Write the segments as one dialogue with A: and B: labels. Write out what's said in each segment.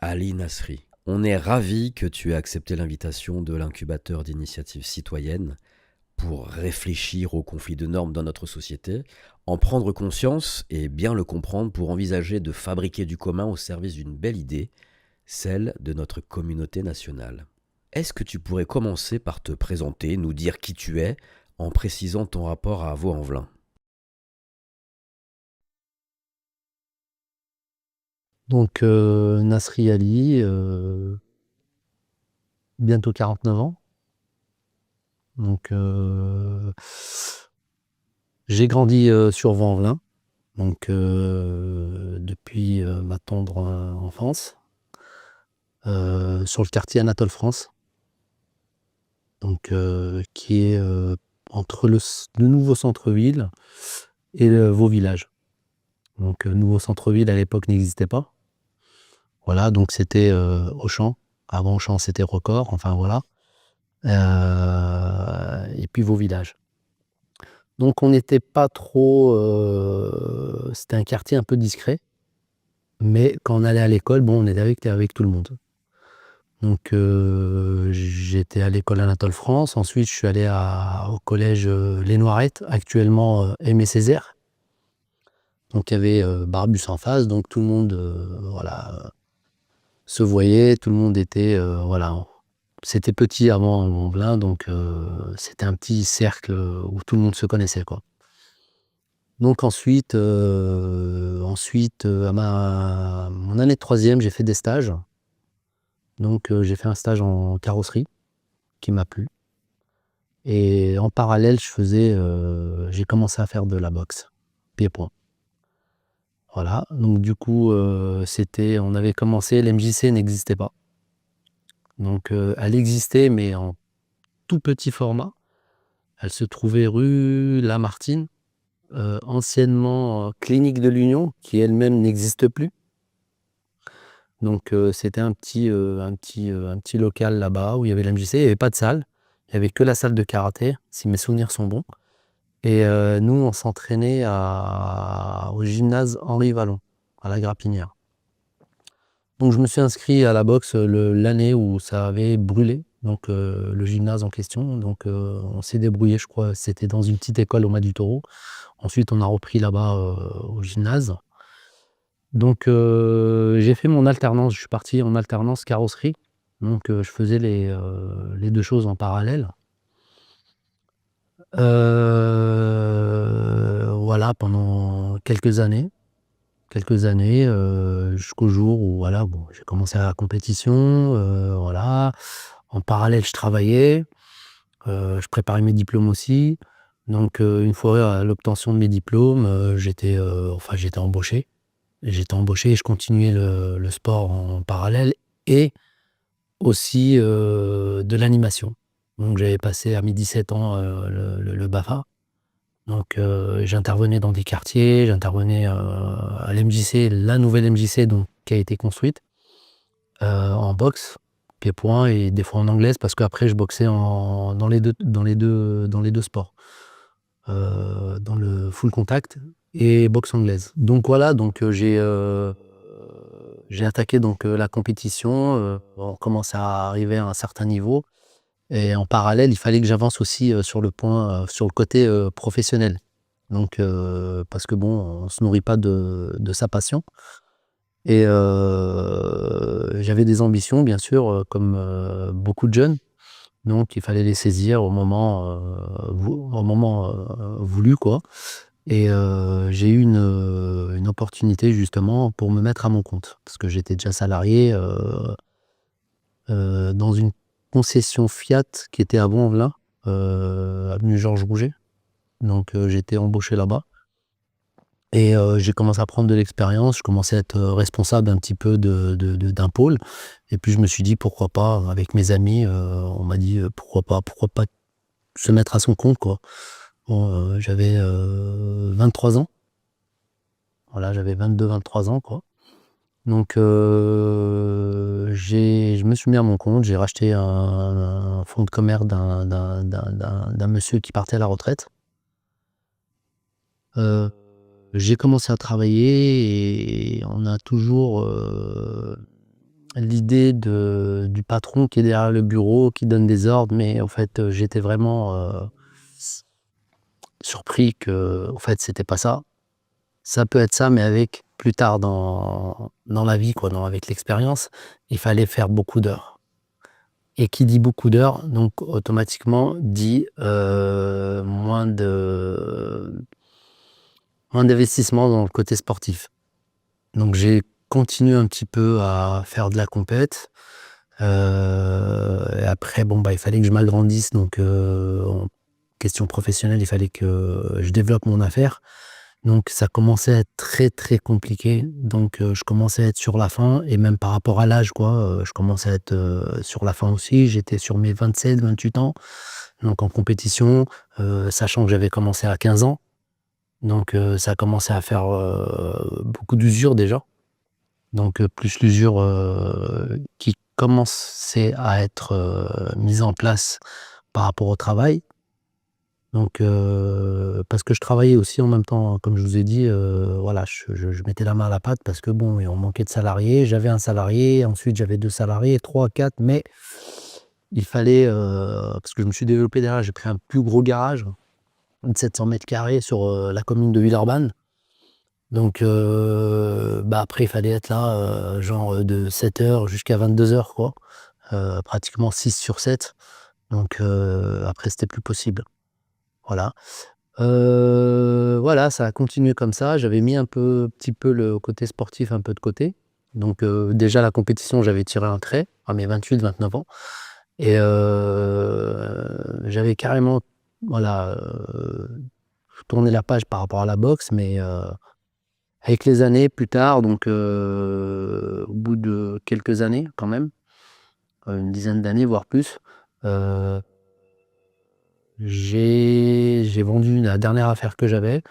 A: Ali Nasri, on est ravi que tu aies accepté l'invitation de l'incubateur d'initiatives citoyennes pour réfléchir aux conflits de normes dans notre société, en prendre conscience et bien le comprendre pour envisager de fabriquer du commun au service d'une belle idée, celle de notre communauté nationale. Est-ce que tu pourrais commencer par te présenter, nous dire qui tu es, en précisant ton rapport à Vaux-en-Velin?
B: Donc, Nasri Ali, bientôt 49 ans. Donc, j'ai grandi sur Vaux-en-Velin, donc depuis ma tendre enfance, sur le quartier Anatole France, donc qui est entre le nouveau centre-ville et Vaux village. Donc, nouveau centre-ville à l'époque n'existait pas. Voilà, donc c'était Auchan. Avant Auchan, c'était Record. Enfin voilà. Et puis Vaux village. Donc on n'était pas trop, c'était un quartier un peu discret, mais quand on allait à l'école, bon, on était avec tout le monde. Donc j'étais à l'école Anatole France, ensuite je suis allé au collège Les Noirettes, actuellement Aimé Césaire. Donc il y avait Barbus en face, donc tout le monde voilà, se voyait, tout le monde était, voilà. C'était petit avant Mont-Velin, donc c'était un petit cercle où tout le monde se connaissait, quoi. Donc ensuite, à mon année de troisième, j'ai fait des stages. Donc j'ai fait un stage en carrosserie qui m'a plu. Et en parallèle, j'ai commencé à faire de la boxe, pied-point. Voilà. Donc du coup, on avait commencé, l'MJC n'existait pas. Donc elle existait, mais en tout petit format. Elle se trouvait rue Lamartine, anciennement Clinique de l'Union, qui elle-même n'existe plus. Donc c'était un petit local là-bas où il y avait l'MJC, il n'y avait pas de salle, il n'y avait que la salle de karaté, si mes souvenirs sont bons. Et nous, on s'entraînait au gymnase Henri Vallon, à la Grapinière. Donc je me suis inscrit à la boxe l'année où ça avait brûlé, donc le gymnase en question. Donc on s'est débrouillé, je crois, c'était dans une petite école au Mas du Taureau. Ensuite, on a repris là-bas au gymnase. Donc j'ai fait mon alternance, je suis parti en alternance carrosserie. Donc je faisais les deux choses en parallèle. Voilà, pendant quelques années, jusqu'au jour où voilà, bon, j'ai commencé la compétition, voilà. En parallèle, je travaillais, je préparais mes diplômes aussi. Donc une fois à l'obtention de mes diplômes, j'étais embauché. J'étais embauché et je continuais le sport en parallèle et aussi de l'animation. Donc j'avais passé à mes 17 ans le BAFA. Donc j'intervenais dans des quartiers, j'intervenais à l'MJC, la nouvelle MJC donc, qui a été construite, en boxe, pied-point et des fois en anglaise parce qu'après je boxais dans les deux sports, dans le full contact et boxe anglaise. Donc voilà, donc j'ai attaqué donc la compétition, on commence à arriver à un certain niveau et en parallèle, il fallait que j'avance aussi sur le côté professionnel. Donc parce que bon, on se nourrit pas de sa passion et j'avais des ambitions bien sûr, comme beaucoup de jeunes, donc il fallait les saisir au moment voulu, quoi. Et j'ai eu une opportunité justement pour me mettre à mon compte. Parce que j'étais déjà salarié dans une concession Fiat qui était à Vaux-en-Velin, avenue Georges Rouget. Donc j'étais embauché là-bas. Et j'ai commencé à prendre de l'expérience, je commençais à être responsable un petit peu d'un pôle. Et puis je me suis dit pourquoi pas, avec mes amis, on m'a dit pourquoi pas se mettre à son compte, quoi. Bon, j'avais 23 ans. Voilà, j'avais 22, 23 ans, quoi. Donc je me suis mis à mon compte, j'ai racheté un fonds de commerce d'un monsieur qui partait à la retraite. J'ai commencé à travailler et on a toujours l'idée du patron qui est derrière le bureau, qui donne des ordres, mais en fait, j'étais vraiment surpris que, en fait, c'était pas ça. Ça peut être ça, mais avec plus tard dans la vie, quoi, avec l'expérience, il fallait faire beaucoup d'heures. Et qui dit beaucoup d'heures, donc automatiquement dit moins d'investissement dans le côté sportif. Donc j'ai continué un petit peu à faire de la compète. Et après, bon, il fallait que je m'agrandisse. Donc en question professionnelle, il fallait que je développe mon affaire. Donc ça commençait à être très, très compliqué. Donc je commençais à être sur la fin et même par rapport à l'âge, quoi, je commençais à être, sur la fin aussi. J'étais sur mes 27-28 ans, donc en compétition, sachant que j'avais commencé à 15 ans. Donc ça a commencé à faire, beaucoup d'usure déjà. Donc plus l'usure, qui commençait à être, mise en place par rapport au travail. Donc parce que je travaillais aussi en même temps, comme je vous ai dit, voilà, je mettais la main à la pâte parce que bon, on manquait de salariés. J'avais un salarié, ensuite j'avais 2 salariés, 3, 4, mais il fallait, parce que je me suis développé derrière, j'ai pris un plus gros garage de 700 m² sur, la commune de Villeurbanne. Donc après il fallait être là, genre, de 7 h jusqu'à 22 h, quoi, pratiquement 6/7. Donc après c'était plus possible. Voilà. Voilà, ça a continué comme ça. J'avais mis petit peu le côté sportif un peu de côté. Donc déjà la compétition, j'avais tiré un trait à mes 28-29 ans et j'avais carrément, voilà, tourné la page par rapport à la boxe, mais avec les années plus tard, donc au bout de quelques années quand même, une dizaine d'années, voire plus, heu, j'ai vendu la dernière affaire que j'avais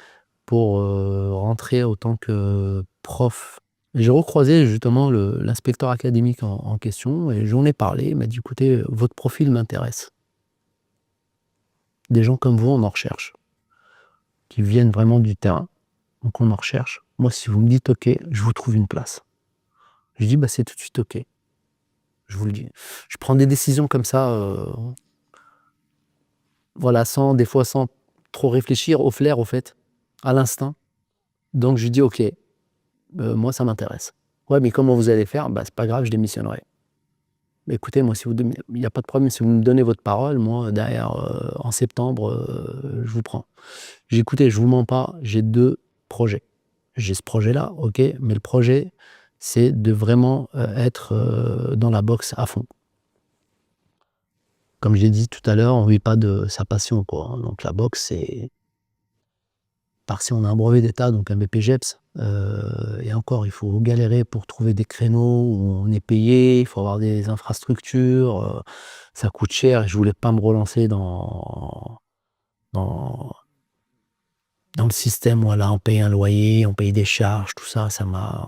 B: pour rentrer en tant que prof. J'ai recroisé justement l'inspecteur académique en question et j'en ai parlé. Il m'a dit: «Écoutez, votre profil m'intéresse. Des gens comme vous, on en recherche, qui viennent vraiment du terrain, donc on en recherche. Moi, si vous me dites OK, je vous trouve une place». Je lui dis: «Bah, c'est tout de suite OK, je vous le dis». Je prends des décisions comme ça, voilà, des fois sans trop réfléchir, au flair, au fait, à l'instinct. Donc je lui dis: «OK, moi ça m'intéresse». «Ouais, mais comment vous allez faire?» «Bah, c'est pas grave, je démissionnerai». «Bah, écoutez, moi, si vous donnez il y a pas de problème, si vous me donnez votre parole, moi derrière, en septembre, je vous prends». J'ai dit: «Écoutez, je vous mens pas, j'ai 2 projets. J'ai ce projet-là, OK, mais le projet, c'est de vraiment, être, dans la boxe à fond». Comme j'ai dit tout à l'heure, on vit pas de sa passion, quoi, hein. Donc la boxe, c'est part si on a un brevet d'État, donc un BPJEPS, et encore, il faut galérer pour trouver des créneaux où on est payé, il faut avoir des infrastructures, ça coûte cher et je voulais pas me relancer dans dans le système, voilà, on paye un loyer, on paye des charges, tout ça,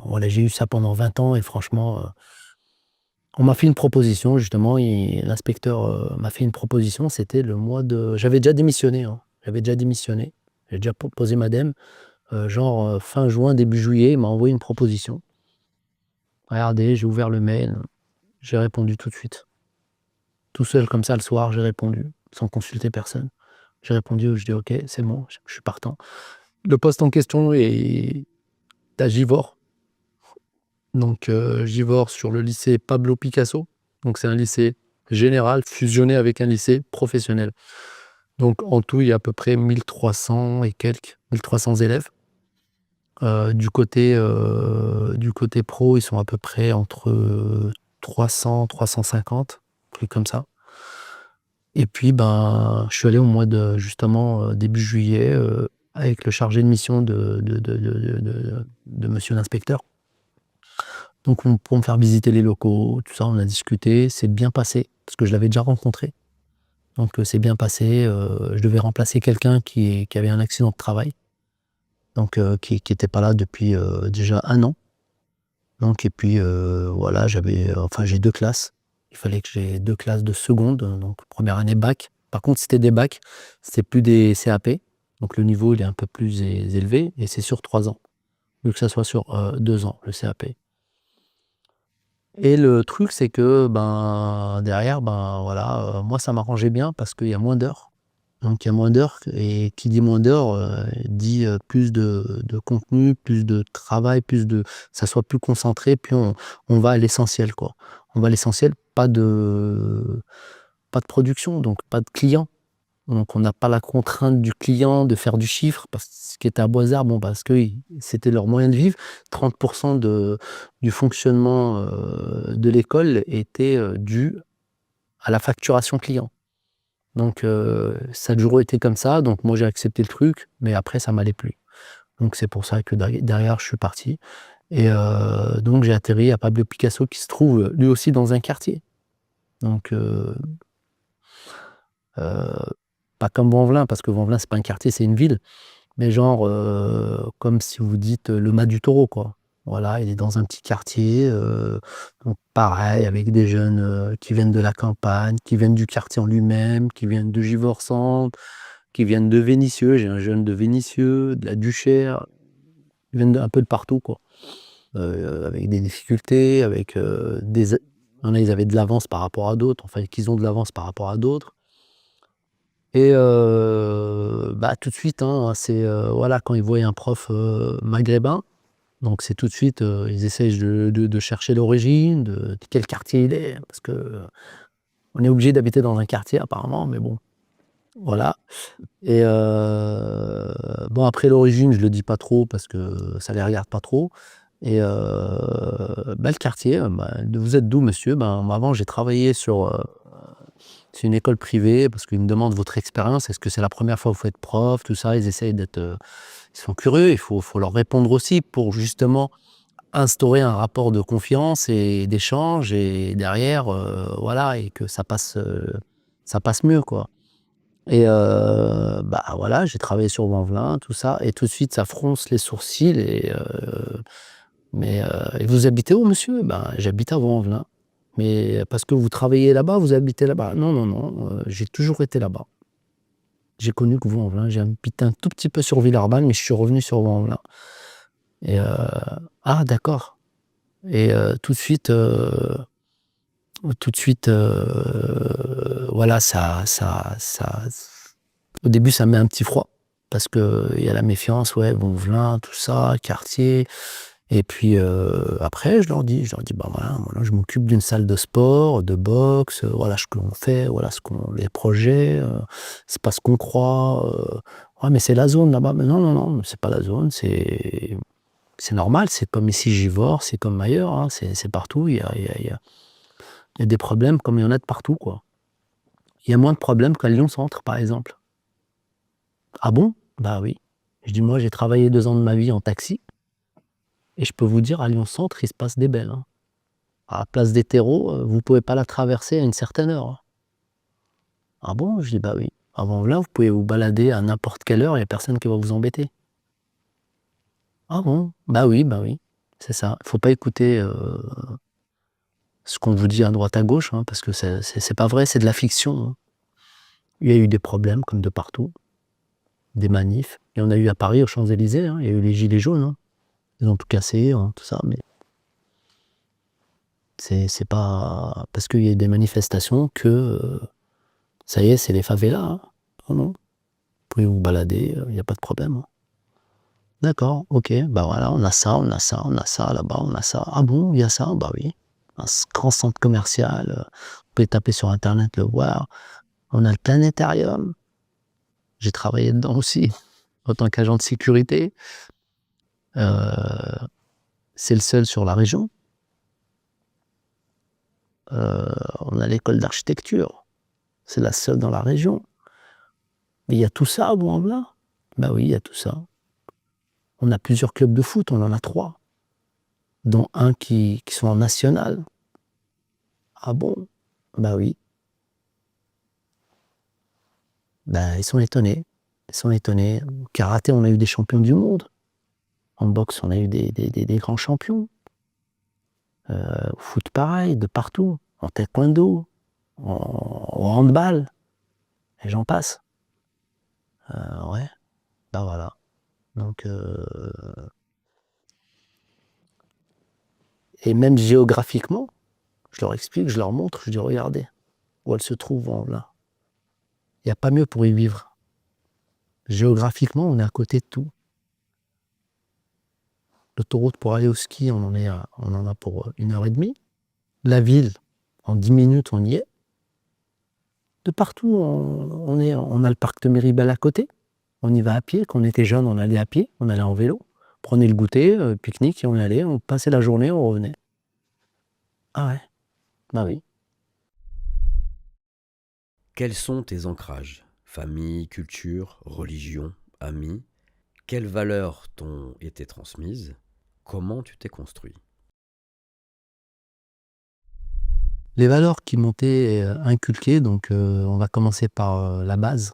B: voilà, j'ai eu ça pendant 20 ans et franchement, on m'a fait une proposition justement et l'inspecteur, m'a fait une proposition, c'était le mois de j'avais déjà démissionné, hein, j'avais déjà démissionné, j'ai déjà posé ma dème. Genre, fin juin, début juillet, il m'a envoyé une proposition. Regardez, j'ai ouvert le mail, j'ai répondu tout de suite. Tout seul comme ça le soir, j'ai répondu, sans consulter personne. J'ai répondu, je dis: «OK, c'est bon, je suis partant». Le poste en question est à Givors, donc Givors sur le lycée Pablo Picasso. Donc c'est un lycée général fusionné avec un lycée professionnel. Donc en tout, il y a à peu près 1 300 et quelques, 1 300 élèves. Du côté pro, ils sont à peu près entre 300-350, un truc comme ça. Et puis, je suis allé au mois de justement, début juillet, avec le chargé de mission de monsieur l'inspecteur. Donc pour me faire visiter les locaux, tout ça, on a discuté, c'est bien passé, parce que je l'avais déjà rencontré. Donc c'est bien passé, je devais remplacer quelqu'un qui avait un accident de travail, donc qui était pas là depuis, déjà 1 an. Donc et puis, voilà, j'ai 2 classes. Il fallait que j'ai 2 classes de seconde, donc première année bac. Par contre, c'était des bacs, c'était plus des CAP, donc le niveau, il est un peu plus élevé et c'est sur 3 ans, au lieu que ça soit sur, 2 ans, le CAP. Et le truc, c'est que derrière, voilà, moi, ça m'arrangeait bien parce qu'il y a moins d'heures. Donc il y a moins d'heures et qui dit moins d'heures, dit, plus de contenu, plus de travail, plus de ça soit plus concentré, puis on va à l'essentiel, quoi. On va à l'essentiel, pas de production, donc pas de clients. Donc on n'a pas la contrainte du client de faire du chiffre, parce que ce qui était à Boisard, parce que c'était leur moyen de vivre. 30 du fonctionnement, de l'école était, dû à la facturation client. Donc ça a toujours été comme ça, donc moi j'ai accepté le truc, mais après ça m'allait plus. Donc c'est pour ça que derrière je suis parti et donc j'ai atterri à Pablo Picasso qui se trouve, lui aussi dans un quartier. Donc pas comme Vanvelin, parce que Vanvelin c'est pas un quartier, c'est une ville, mais genre, comme si vous dites, le Mas du Taureau, quoi. Voilà, il est dans un petit quartier, donc pareil avec des jeunes, qui viennent de la campagne, qui viennent du quartier en lui-même, qui viennent de Givors-Centre, qui viennent de Vénissieux. J'ai un jeune de Vénissieux, de la Duchère, ils viennent un peu de partout, quoi. Avec des difficultés, avec des. Il y en a, ils avaient de l'avance par rapport à d'autres, enfin, qu'ils ont de l'avance par rapport à d'autres. Et tout de suite, hein, c'est voilà, quand ils voient un prof maghrébin, donc c'est tout de suite, ils essayent de chercher l'origine, de quel quartier il est, parce que on est obligé d'habiter dans un quartier apparemment, mais bon, voilà. Et après l'origine, je le dis pas trop parce que ça les regarde pas trop. Et le quartier, vous êtes d'où, monsieur? Moi, avant, j'ai travaillé c'est une école privée parce qu'ils me demandent votre expérience. Est-ce que c'est la première fois que vous faites prof? Tout ça, ils essayent d'être, ils sont curieux. Il faut leur répondre aussi pour justement instaurer un rapport de confiance et d'échange et derrière, voilà, et que ça passe mieux, quoi. Et voilà, j'ai travaillé sur Vanvelin, tout ça, et tout de suite, ça fronce les sourcils et et vous habitez où, monsieur? J'habite à Vanvelin. Mais parce que vous travaillez là-bas, vous habitez là-bas? Non, non, non, j'ai toujours été là-bas. J'ai connu que Vanvelin, j'ai habité un tout petit peu sur Villeurbanne, mais je suis revenu sur Vanvelin. Et ah d'accord. Et tout de suite, voilà, au début, ça met un petit froid parce que il y a la méfiance, ouais, Vanvelin, tout ça, quartier. Et puis après, je leur dis, voilà, je m'occupe d'une salle de sport, de boxe, voilà ce que l'on fait, voilà les projets, c'est pas ce qu'on croit. Ouais, mais c'est la zone là-bas. Mais non, non, non, c'est pas la zone, c'est normal, c'est comme ici Givors, c'est comme ailleurs, hein, c'est partout. Il y a des problèmes comme il y en a de partout, quoi. Il y a moins de problèmes qu'à Lyon-Centre, par exemple. Ah bon? Bah oui. Je dis, moi, j'ai travaillé 2 ans de ma vie en taxi, et je peux vous dire, à Lyon-Centre, il se passe des belles, hein. À la place des terreaux, vous pouvez pas la traverser à une certaine heure, hein. Ah bon? Je dis, bah oui. Avant là, vous pouvez vous balader à n'importe quelle heure, il y a personne qui va vous embêter. Ah bon? Bah oui, c'est ça. Il faut pas écouter ce qu'on vous dit à droite à gauche, hein, parce que c'est pas vrai, c'est de la fiction, hein. Il y a eu des problèmes comme de partout, des manifs. Il y en a eu à Paris, aux Champs-Élysées, hein. Il y a eu les gilets jaunes, hein. Ils ont tout cassé, hein, tout ça, mais c'est pas parce qu'il y a eu des manifestations que ça y est, c'est les favelas, hein. Oh non, vous pouvez vous balader, il y a pas de problème, hein. D'accord, OK, voilà, on a ça, on a ça, on a ça là-bas, on a ça. Ah bon, il y a ça? Bah oui, un grand centre commercial, vous pouvez taper sur internet, le voir. On a le planétarium, j'ai travaillé dedans aussi en tant qu'agent de sécurité. Heu, c'est le seul sur la région. On a l'école d'architecture, c'est la seule dans la région. Mais il y a tout ça à Bois-en-Velin? Bah oui, il y a tout ça. On a plusieurs clubs de foot, on en a 3, dont un qui sont en national. Ah bon? Bah oui. Ils sont étonnés. Ils sont étonnés. Au karaté, on a eu des champions du monde. En boxe, on a eu des grands champions. Au foot, pareil, de partout. En taekwondo, au handball, et j'en passe. Ouais, voilà. Donc, et même géographiquement. Je leur explique, je leur montre, je dis: «Regardez où elle se trouve en là. Il y a pas mieux pour y vivre. Géographiquement, on est à côté de tout. L'autoroute pour aller au ski, on en a pour 1 heure et demie. La ville, en 10 minutes, on y est. De partout, on a le parc de Méribel à côté. On y va à pied. Quand on était jeune, on allait à pied, on allait en vélo. On prenait le goûter, pique-nique et on y allait, on passait la journée, on revenait. Ah ouais, bah oui.
A: Quels sont tes ancrages? Famille, culture, religion, amis? Quelles valeurs t'ont été transmises? Comment tu t'es construit?
B: Les valeurs qui m'ont été inculquées, donc on va commencer par la base.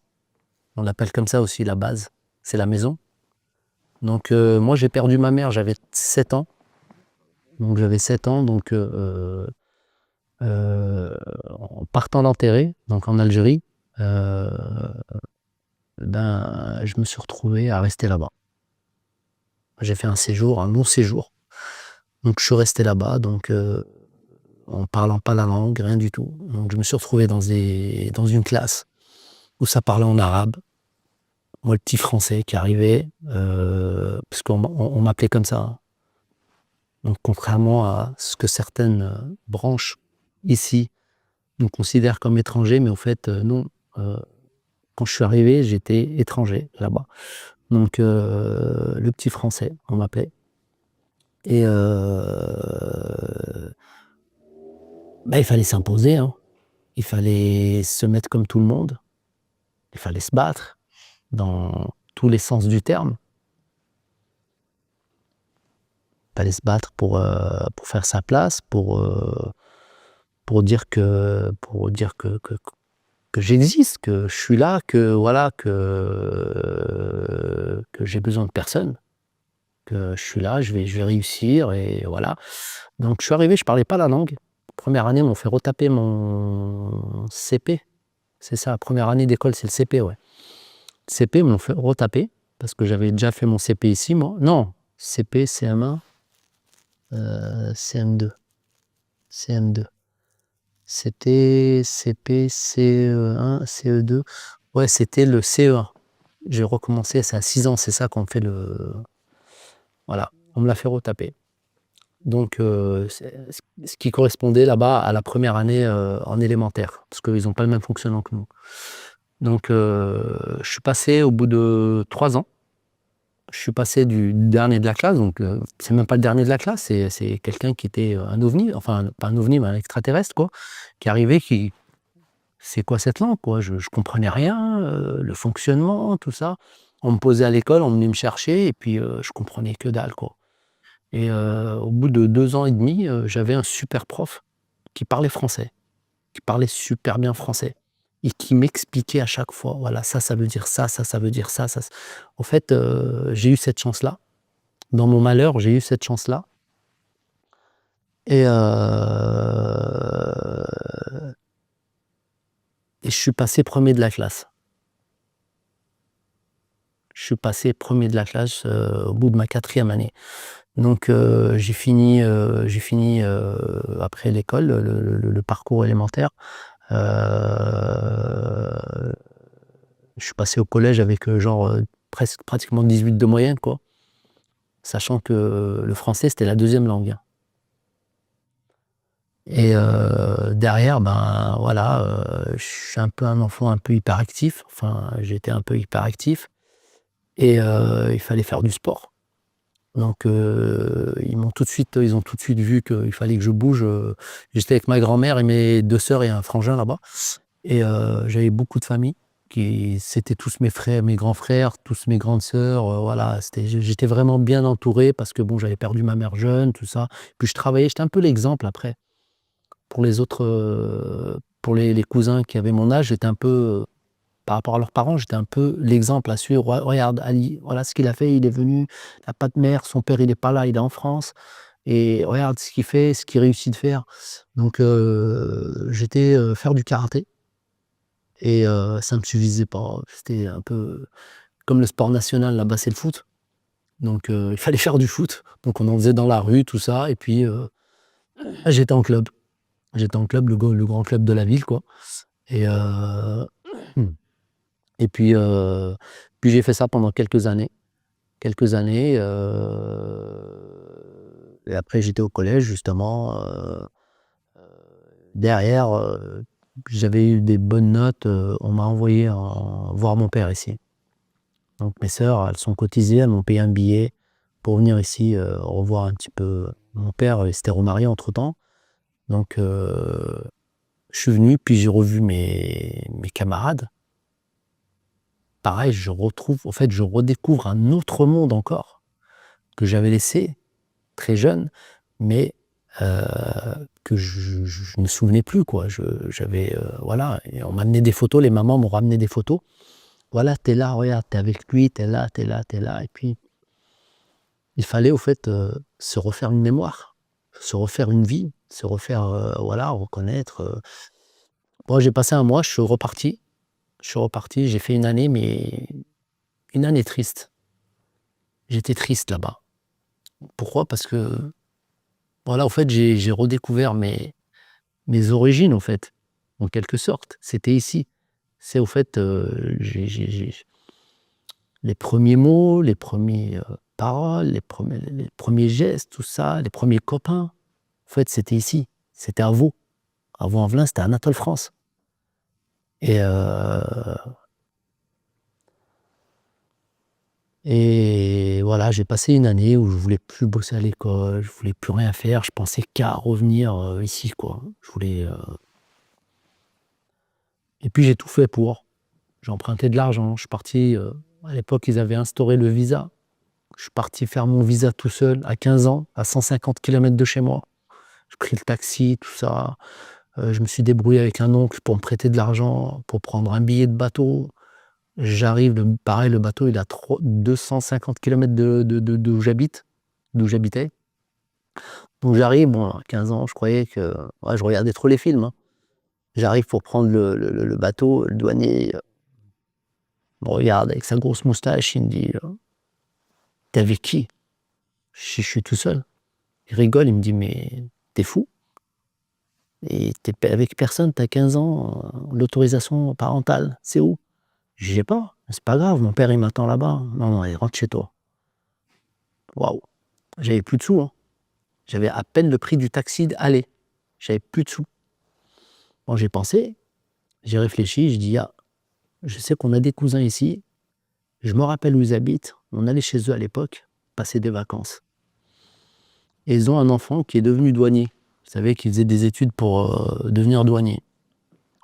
B: On l'appelle comme ça aussi la base, c'est la maison. Donc moi j'ai perdu ma mère, j'avais 7 ans. Donc j'avais 7 ans, donc en partant l'enterrer, donc en Algérie, euh, ben, je me suis retrouvé à rester là-bas. J'ai fait un séjour, un long séjour. Donc je suis resté là-bas, donc en parlant pas la langue, rien du tout. Donc je me suis retrouvé dans une classe où ça parlait en arabe. Moi, le petit français qui arrivait, parce qu'on m'appelait comme ça, hein. Donc contrairement à ce que certaines branches ici nous considèrent comme étrangers, mais au fait, non. Quand je suis arrivé, j'étais étranger là-bas. Donc le petit français, on m'appelait. Et bah, il fallait s'imposer, hein. Il fallait se mettre comme tout le monde. Il fallait se battre dans tous les sens du terme. Il fallait se battre pour faire sa place, pour dire que j'existe, que je suis là, que voilà, que j'ai besoin de personne, que je suis là, je vais réussir et voilà. Donc je suis arrivé, je parlais pas la langue. Première année, ils m'ont fait retaper mon CP. C'est ça, première année d'école, c'est le CP, ouais. CP, ils m'ont fait retaper parce que j'avais déjà fait mon CP ici, moi. Non, CP, CM1, CM2, CM2. C'était CP, CE1, CE2. Ouais, c'était le CE1. J'ai recommencé, c'est à 6 ans, c'est ça qu'on fait le. Voilà, on me l'a fait retaper. Donc, ce qui correspondait là-bas à la première année en élémentaire, parce qu'ils n'ont pas le même fonctionnement que nous. Donc, je suis passé au bout de 3 ans. Je suis passé du dernier de la classe, donc c'est même pas le dernier de la classe, c'est quelqu'un qui était un ovni, enfin pas un ovni, mais un extraterrestre, quoi, qui arrivait, qui. C'est quoi cette langue, quoi? Je comprenais rien, le fonctionnement, tout ça. On me posait à l'école, on venait me chercher et puis je comprenais que dalle, quoi. Et au bout de 2 ans et demi, j'avais un super prof qui parlait français, qui parlait super bien français et qui m'expliquait à chaque fois: «Voilà, ça veut dire ça, ça veut dire ça, ça». En fait, j'ai eu cette chance-là. Dans mon malheur, j'ai eu cette chance-là et je suis passé premier de la classe. Je suis passé premier de la classe, au bout de ma 4e année. Donc j'ai fini, après l'école, le parcours élémentaire. Heu, je suis passé au collège avec, genre, pratiquement 18 de moyenne, quoi. Sachant que le français, c'était la 2e langue, hein. Et derrière, ben, voilà, je suis un peu un enfant un peu hyperactif. Enfin, j'étais un peu hyperactif et il fallait faire du sport. Donc ils ont tout de suite vu qu'il fallait que je bouge. J'étais avec ma grand-mère et mes 2 sœurs et un frangin là-bas et j'avais beaucoup de famille c'était tous mes frères, mes grands frères, tous mes grandes sœurs, voilà, j'étais vraiment bien entouré parce que bon, j'avais perdu ma mère jeune, tout ça. Puis je travaillais, j'étais un peu l'exemple après pour les autres, pour les cousins qui avaient mon âge, j'étais un peu, par rapport à leurs parents, j'étais un peu l'exemple à suivre. Regarde Ali, voilà ce qu'il a fait, il est venu, il n'a pas de mère, son père il est pas là, il est en France et regarde ce qu'il fait, ce qu'il réussit de faire. Donc j'étais, faire du karaté et ça me suffisait pas. C'était un peu comme le sport national là-bas, c'est le foot. Donc il fallait faire du foot. Donc on en faisait dans la rue, tout ça et puis j'étais en club. J'étais en club, le grand club de la ville, quoi. Et, et puis j'ai fait ça pendant quelques années. Quelques années. Et après, j'étais au collège, justement. Derrière, j'avais eu des bonnes notes. On m'a envoyé voir mon père ici. Donc mes sœurs, elles sont cotisées, elles m'ont payé un billet pour venir ici revoir un petit peu. Mon père s'était remarié entre-temps. Donc je suis venu, puis j'ai revu mes camarades. Pareil, je redécouvre un autre monde encore que j'avais laissé très jeune, mais que je me souvenais plus, quoi. J'avais voilà, et on m'amenait des photos, les mamans m'ont ramené des photos. Voilà, t'es là, regarde, t'es avec lui, t'es là, t'es là, t'es là. Et puis il fallait au fait se refaire une mémoire, se refaire une vie, se refaire voilà, reconnaître. Moi, j'ai passé un mois, je suis reparti. J'ai fait une année, mais une année triste. J'étais triste là-bas. Pourquoi? Parce que voilà, au fait, j'ai redécouvert mes origines, au fait, en quelque sorte. C'était ici. C'est au fait, j'ai les premiers mots, les premières paroles, les premiers gestes, tout ça, les premiers copains. En fait, c'était ici. C'était à Vaud. À Vaux-en-Velin, c'était Anatole France. Et voilà, j'ai passé une année où je voulais plus bosser à l'école, je voulais plus rien faire, je pensais qu'à revenir ici, quoi. Je voulais. Et puis j'ai tout fait pour. J'ai emprunté de l'argent. Je suis parti. À l'époque, ils avaient instauré le visa. Je suis parti faire mon visa tout seul à 15 ans, à 150 km de chez moi. J'ai pris le taxi, tout ça. Je me suis débrouillé avec un oncle pour me prêter de l'argent, pour prendre un billet de bateau. J'arrive, pareil, le bateau, il est à 250 km d'où j'habitais. Donc j'arrive, bon, à 15 ans, je croyais que. Ouais, je regardais trop les films, hein. J'arrive pour prendre le bateau, le douanier me regarde avec sa grosse moustache, il me dit t'es avec qui? Je suis tout seul. Il rigole, il me dit mais t'es fou? Et t'es avec personne, t'as 15 ans, l'autorisation parentale, c'est où? Je sais pas, c'est pas grave, mon père il m'attend là-bas. Non, non, allez, rentre chez toi. Waouh, j'avais plus de sous, hein. J'avais à peine le prix du taxi aller. J'avais plus de sous. Bon, j'ai pensé, j'ai réfléchi, je dis ah, je sais qu'on a des cousins ici, je me rappelle où ils habitent, on allait chez eux à l'époque, passer des vacances. Et ils ont un enfant qui est devenu douanier. Vous savez, qui faisait des études pour devenir douanier.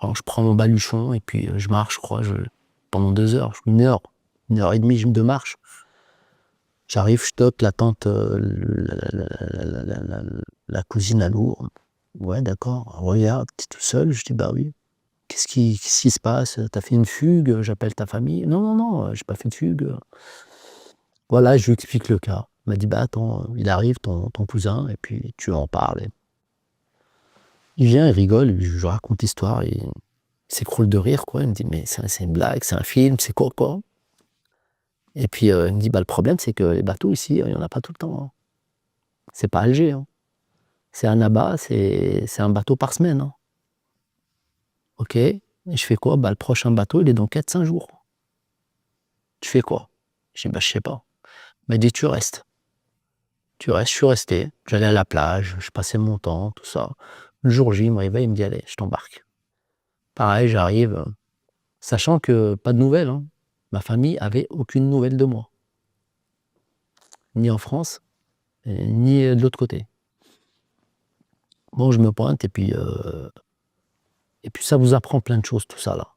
B: Alors je prends mon baluchon et puis je marche, je crois, pendant 2 heures, 1 heure et demie de marche. J'arrive, je toque la tante, la cousine à Lourdes. Ouais, d'accord, regarde, t'es tout seul? Je dis bah oui. Qu'est-ce qui se passe? T'as fait une fugue? J'appelle ta famille? Non, non, non, j'ai pas fait de fugue. Voilà, je lui explique le cas. Il m'a dit bah attends, il arrive ton cousin et puis tu en parles. Il vient, il rigole, je lui raconte l'histoire, il s'écroule de rire, quoi. Il me dit mais c'est une blague, c'est un film, c'est quoi? Et puis il me dit bah le problème c'est que les bateaux ici, il y en a pas tout le temps, hein. C'est pas Alger, hein. C'est Annaba, c'est un bateau par semaine, hein. Ok. Et je fais quoi? Bah le prochain bateau, il est dans 4-5 jours. Tu fais quoi? Je dis bah je sais pas. Il m'a dit tu restes. Tu restes, je suis resté. J'allais à la plage, je passais mon temps, tout ça. Le jour J, il me réveille, il me dit allez, je t'embarque. Pareil, j'arrive, sachant que pas de nouvelles, hein. Ma famille avait aucune nouvelle de moi. Ni en France, ni de l'autre côté. Bon, je me pointe et puis ça vous apprend plein de choses, tout ça là.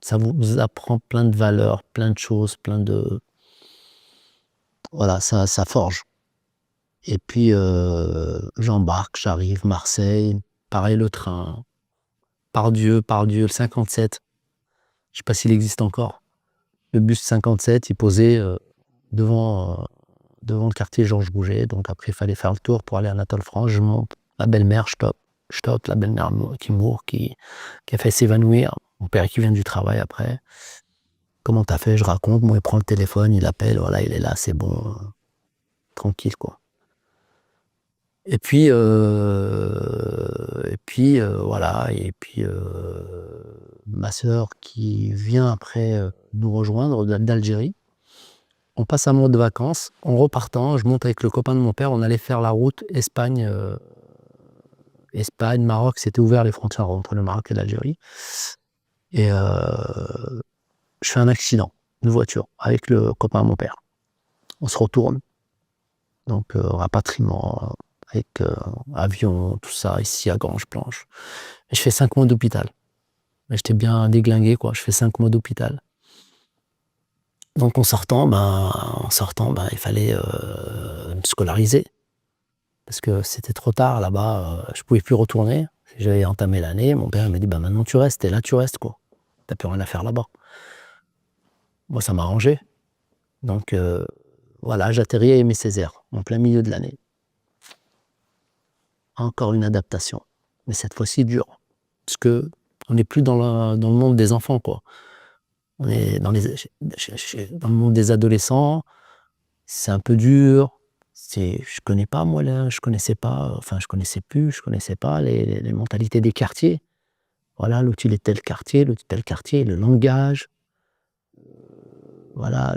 B: Ça vous apprend plein de valeurs, plein de choses, plein de. Voilà, ça forge. Et puis j'embarque, j'arrive, Marseille, pareil le train, Pardieu, le 57. Je sais pas s'il existe encore. Le bus 57, il posait devant le quartier Georges Bouget. Donc après, il fallait faire le tour pour aller à Anatole France. Je monte, la belle-mère, je stoppe, la belle-mère qui mourt, qui a fait s'évanouir. Mon père qui vient du travail après. Comment t'as fait? Je raconte. Moi, il prend le téléphone, il appelle. Voilà, il est là, c'est bon. Tranquille, quoi. Et puis, voilà. Et puis, ma sœur qui vient après nous rejoindre d'Algérie. On passe un mois de vacances. En repartant, je monte avec le copain de mon père. On allait faire la route Espagne, Espagne, Maroc. C'était ouvert les frontières entre le Maroc et l'Algérie. Et je fais un accident de voiture avec le copain de mon père. On se retourne. Donc, rapatriement avec avion, tout ça, ici à Grange-Planche. Et je fais 5 mois d'hôpital. J'étais bien déglingué, quoi. Je fais 5 mois d'hôpital. Donc en sortant, il fallait me scolariser. Parce que c'était trop tard là-bas, je pouvais plus retourner. J'avais entamé l'année, mon père m'a dit maintenant tu restes, et là tu restes, quoi. T'as plus rien à faire là-bas. Moi ça m'a arrangé. Donc voilà, j'atterris à Aimé Césaire, en plein milieu de l'année. Encore une adaptation, mais cette fois-ci dure. Parce que on n'est plus dans le monde des enfants, quoi. On est dans le monde des adolescents. C'est un peu dur. Je connais pas, moi, là, je connaissais pas, enfin, je connaissais pas les mentalités des quartiers. Voilà, l'autre, il est tel quartier, l'autre, tel quartier, le langage, voilà,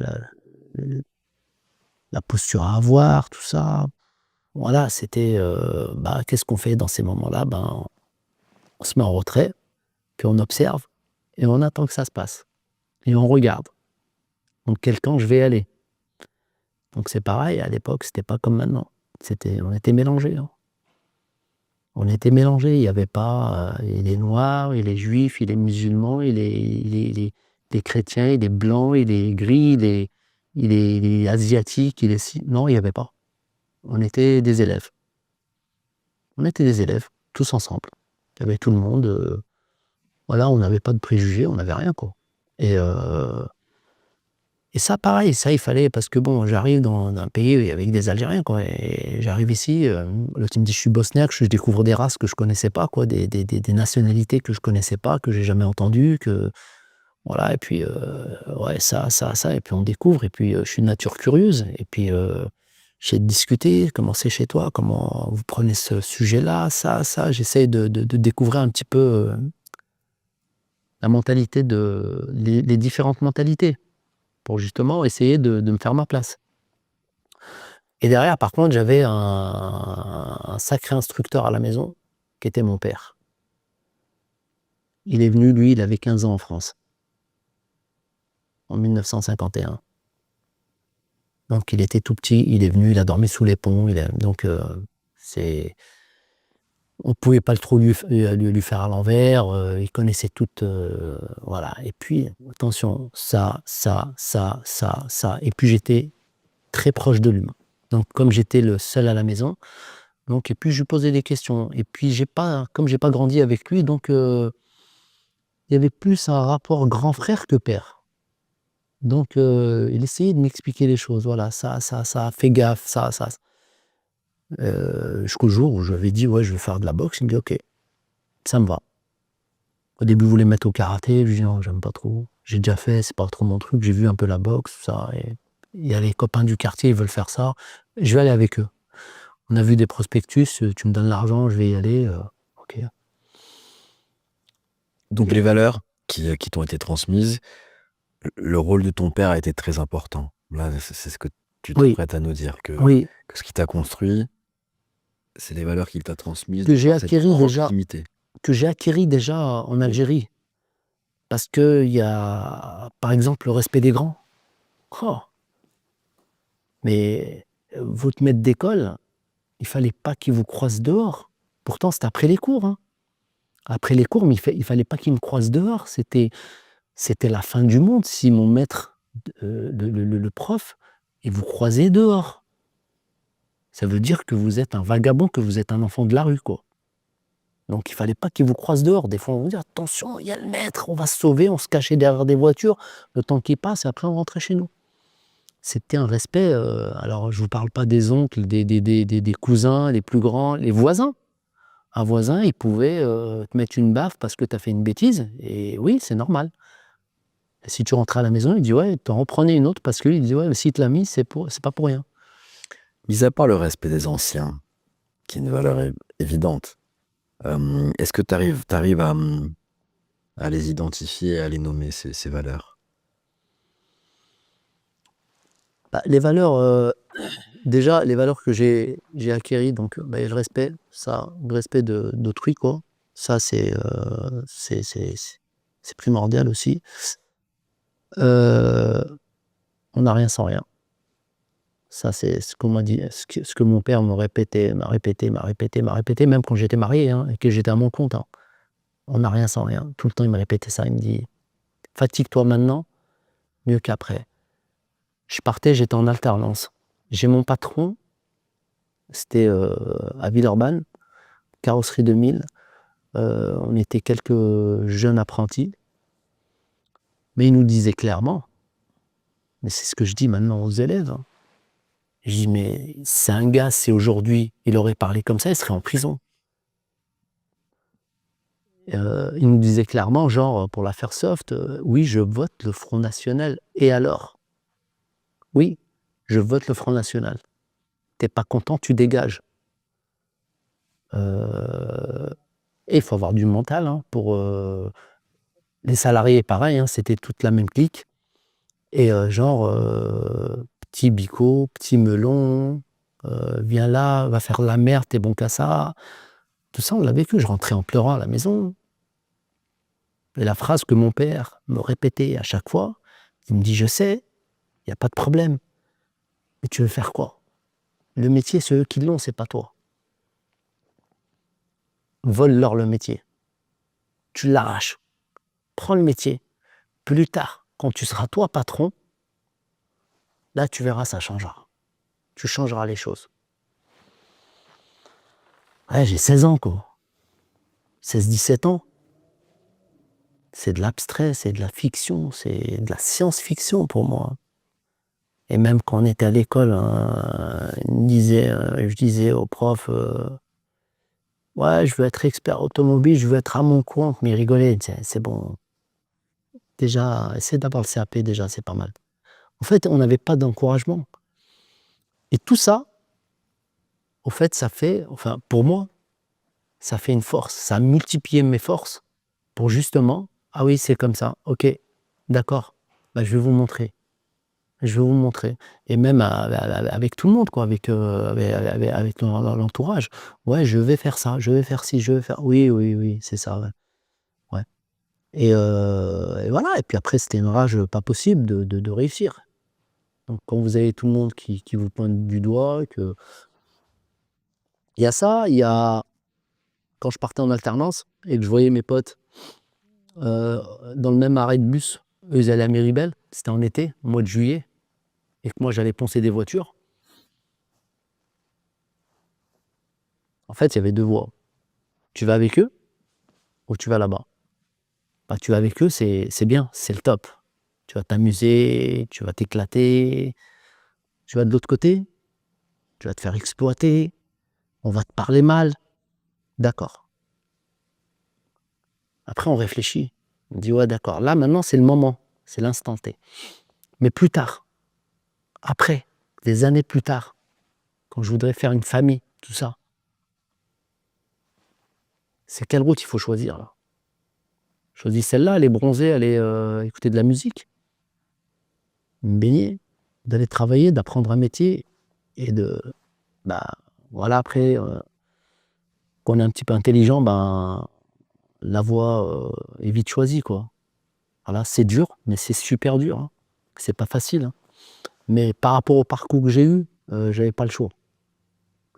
B: la posture à avoir, tout ça. Voilà, c'était, qu'est-ce qu'on fait dans ces moments-là? On se met en retrait, puis on observe, et on attend que ça se passe. Et on regarde. Donc, quel camp je vais aller? Donc, c'est pareil, à l'époque, c'était pas comme maintenant. On était mélangés, hein. On était mélangés, il n'y avait pas les noirs, et les juifs, et les musulmans, et les chrétiens, et les blancs, et les gris, les asiatiques, non, il n'y avait pas. On était des élèves. On était des élèves, tous ensemble. Il y avait tout le monde. Voilà, on n'avait pas de préjugés, on n'avait rien, quoi. Et ça, pareil, ça, il fallait, parce que bon, j'arrive dans un pays avec des Algériens, quoi, et j'arrive ici, l'autre il me dit je suis bosniaque, je découvre des races que je connaissais pas, quoi, des nationalités que je connaissais pas, que j'ai jamais entendues, voilà, et puis ouais, ça, et puis on découvre, et puis je suis de nature curieuse, et puis j'essaie de discuter, comment c'est chez toi, comment vous prenez ce sujet-là, ça, j'essaie de découvrir un petit peu la mentalité les différentes mentalités, pour justement essayer de me faire ma place. Et derrière, par contre, j'avais un sacré instructeur à la maison, qui était mon père. Il est venu, lui, il avait 15 ans en France, en 1951. Donc il était tout petit, il est venu, il a dormi sous les ponts, donc on ne pouvait pas trop lui faire à l'envers, il connaissait toutes, voilà. Et puis, attention, ça, et puis j'étais très proche de lui. Donc comme j'étais le seul à la maison, donc, et puis je lui posais des questions. Et puis comme j'ai pas grandi avec lui, donc il y avait plus un rapport grand frère que père. Donc il essayait de m'expliquer les choses. Voilà, ça, fais gaffe, ça. Jusqu'au jour où je lui avais dit ouais, je vais faire de la boxe. Il me dit ok, ça me va. Au début, il voulait me mettre au karaté. Je lui dis non, j'aime pas trop. J'ai déjà fait, c'est pas trop mon truc. J'ai vu un peu la boxe, tout ça. Et il y a les copains du quartier, ils veulent faire ça. Je vais aller avec eux. On a vu des prospectus, tu me donnes l'argent, je vais y aller. Ok.
A: Donc les valeurs qui t'ont été transmises, le rôle de ton père a été très important. Là, c'est ce que tu t'apprêtes à nous dire, que ce qui t'a construit, c'est les valeurs qu'il t'a transmises.
B: Que j'ai acquis déjà en Algérie. Parce qu'il y a, par exemple, le respect des grands. Oh. Mais votre maître d'école, il fallait pas qu'il vous croise dehors. Pourtant, c'était après les cours. Hein. Après les cours, mais il fallait pas qu'il me croise dehors. C'était la fin du monde si mon maître, le prof, il vous croisait dehors. Ça veut dire que vous êtes un vagabond, que vous êtes un enfant de la rue, quoi. Donc il fallait pas qu'il vous croise dehors. Des fois, on vous dit attention, il y a le maître, on va se sauver, on se cachait derrière des voitures, le temps qui passe, et après on rentrait chez nous. C'était un respect. Alors je vous parle pas des oncles, des cousins, les plus grands, les voisins. Un voisin, il pouvait te mettre une baffe parce que tu as fait une bêtise, et oui, c'est normal. Et si tu rentrais à la maison, il dit ouais, tu en reprenais une autre parce qu'il dit ouais, si tu l'as mis, c'est pas pour rien.
A: Mis à part le respect des anciens, qui est une valeur évidente. Est-ce que tu arrives à les identifier, à les nommer, ces valeurs?
B: Bah, les valeurs, déjà, les valeurs que j'ai acquéries, donc le respect, ça, le respect d'autrui, quoi. Ça, c'est primordial aussi. On n'a rien sans rien. Ça, c'est ce qu'on m'a dit, ce que mon père me répétait, m'a répété, m'a répété, m'a répété, même quand j'étais marié, hein, et que j'étais à mon compte, hein. On n'a rien sans rien. Tout le temps, il me répétait ça. Il me dit: «Fatigue-toi maintenant, mieux qu'après». Je partais, j'étais en alternance. J'ai mon patron, c'était à Villeurbanne, carrosserie 2000. On était quelques jeunes apprentis, mais il nous disait clairement, mais c'est ce que je dis maintenant aux élèves, hein. Je dis: «Mais c'est un gars, si aujourd'hui il aurait parlé comme ça, il serait en prison». Il nous disait clairement, genre, pour la faire soft: «Oui, je vote le Front national et alors? Oui, je vote le Front national. Tu es pas content, tu dégages». Et il faut avoir du mental, hein, pour, les salariés pareil, hein, c'était toute la même clique et genre, petit bico, petit melon, viens là, va faire la merde, tu es bon qu'à ça. Tout ça, on l'a vécu. Je rentrais en pleurant à la maison et la phrase que mon père me répétait à chaque fois, il me dit: «Je sais, il y a pas de problème, mais tu veux faire quoi? Le métier, c'est eux qui l'ont, c'est pas toi. Vole-leur le métier. Tu l'arraches. Prends le métier. Plus tard, quand tu seras toi patron, là, tu verras, ça changera. Tu changeras les choses». Ouais, j'ai 16 ans, quoi. 16-17 ans. C'est de l'abstrait, c'est de la fiction, c'est de la science-fiction pour moi. Et même quand on était à l'école, hein, je disais au prof, ouais, je veux être expert automobile, je veux être à mon compte, mais il rigolait, il disait: «C'est bon, déjà, essaie d'avoir le CAP, déjà, c'est pas mal». En fait, on n'avait pas d'encouragement. Et tout ça, au fait, ça fait, enfin, pour moi, ça fait une force. Ça a multiplié mes forces pour justement: «Ah oui, c'est comme ça, OK, d'accord, bah, je vais vous montrer». Je vais vous montrer et même avec tout le monde, quoi, avec l'entourage. Ouais, je vais faire ça, je vais faire ci, je vais faire oui, oui, oui, c'est ça, ouais. Ouais et voilà et puis après c'était une rage, pas possible de réussir. Donc quand vous avez tout le monde qui vous pointe du doigt, que il y a ça, il y a quand je partais en alternance et que je voyais mes potes, heu, dans le même arrêt de bus, eux ils allaient à Miribel, c'était en été, au mois de juillet et que moi j'allais poncer des voitures. En fait, il y avait 2 voies. Tu vas avec eux ou tu vas là-bas. Bah, tu vas avec eux, c'est bien, c'est le top. Tu vas t'amuser, tu vas t'éclater. Tu vas de l'autre côté, tu vas te faire exploiter, on va te parler mal. D'accord. Après on réfléchit. On dit: «Ouais d'accord, là maintenant c'est le moment, c'est l'instant T». Mais plus tard, après, des années plus tard, quand je voudrais faire une famille, tout ça, c'est quelle route il faut choisir là? Je choisis celle-là, aller bronzer, aller, écouter de la musique, me baigner, d'aller travailler, d'apprendre un métier et de bah, voilà après, quand on est un petit peu intelligent, ben, la voie, est vite choisie, quoi. Voilà, c'est dur, mais c'est super dur, hein. C'est pas facile, hein. Mais par rapport au parcours que j'ai eu, j'avais pas le choix.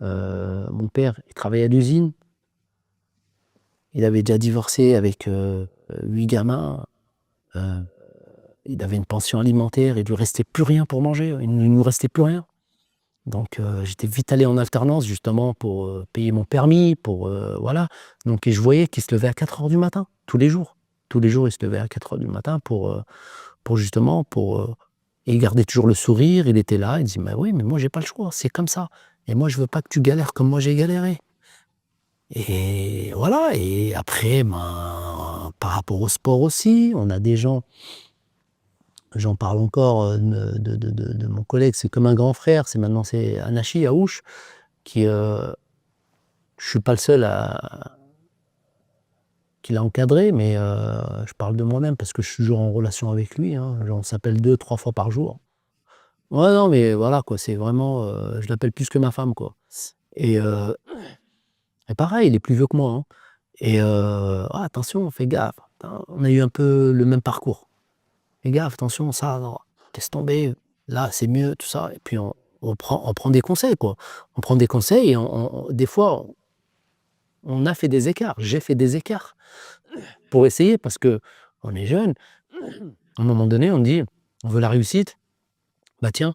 B: Mon père, il travaillait à l'usine. Il avait déjà divorcé avec, 8 gamins. Heu, il avait une pension alimentaire, il lui restait plus rien pour manger, il ne nous restait plus rien. Donc j'étais vite allé en alternance justement pour, payer mon permis, pour, voilà. Donc et je voyais qu'il se levait à 4 heures du matin, tous les jours. Tous les jours, il se levait à 4 heures du matin pour justement et il gardait toujours le sourire, il était là, il dit: «Bah oui, mais moi j'ai pas le choix, c'est comme ça et moi je veux pas que tu galères comme moi j'ai galéré». Et voilà et après, ben, par rapport au sport aussi, on a des gens, j'en parle encore, de mon collègue, c'est comme un grand frère, c'est Anachi Aouche qui, Je suis pas le seul qui l'a encadré, mais je parle de moi-même parce que je suis toujours en relation avec lui, hein. On s'appelle 2, 3 fois par jour. Ouais, non, mais voilà, quoi, c'est vraiment, je l'appelle plus que ma femme, quoi. Et pareil, il est plus vieux que moi, hein. Et «Ah attention, fais gaffe, hein». On a eu un peu le même parcours. «Fais gaffe, attention, ça, non, laisse tomber, là, c'est mieux», tout ça. Et puis on prend des conseils, quoi. On prend des conseils et des fois, on a fait des écarts. J'ai fait des écarts pour essayer parce qu'on est jeune. À un moment donné, on dit: «On veut la réussite». Bah tiens,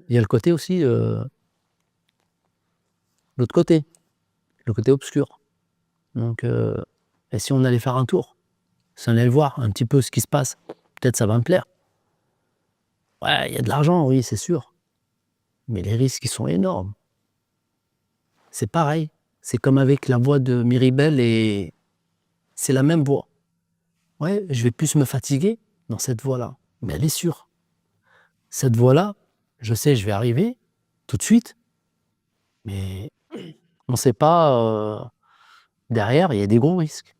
B: il y a le côté aussi, l'autre côté, le côté obscur. Donc et si on allait faire un tour? Si on allait voir un petit peu ce qui se passe? Peut-être ça va me plaire. Ouais, il y a de l'argent, oui, c'est sûr, mais les risques, ils sont énormes. C'est pareil, c'est comme avec la voix de Miribel et c'est la même voix. Ouais, je vais plus me fatiguer dans cette voie-là, mais elle est sûre. Cette voie-là, je sais, je vais arriver tout de suite, mais on sait pas, derrière, il y a des gros risques.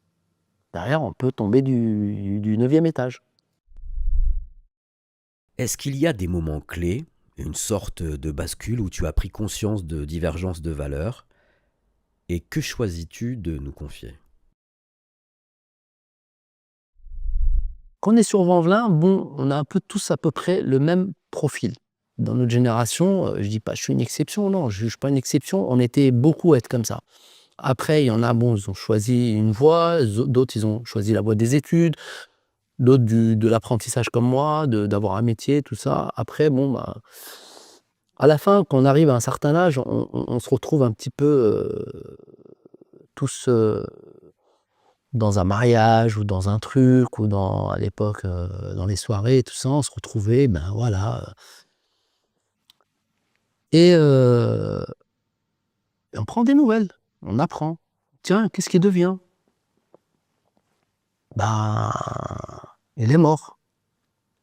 B: Derrière, on peut tomber du 9e étage.
A: Est-ce qu'il y a des moments clés, une sorte de bascule où tu as pris conscience de divergences de valeurs, et que choisis-tu de nous confier?
B: Quand on est sur Vanvelin, bon, on a un peu tous à peu près le même profil. Dans notre génération, je dis pas je suis une exception, non, je suis pas une exception, on était beaucoup à être comme ça. Après, il y en a, bon, ils ont choisi une voie, d'autres, ils ont choisi la voie des études, d'autres de l'apprentissage comme moi, d'avoir un métier, tout ça. Après, bon, bah, à la fin, quand on arrive à un certain âge, on se retrouve un petit peu tous dans un mariage ou dans un truc ou à l'époque, dans les soirées, tout ça, on se retrouvait, ben voilà, et on prend des nouvelles, on apprend. Tiens, qu'est-ce qu'il devient? Ben, il est mort.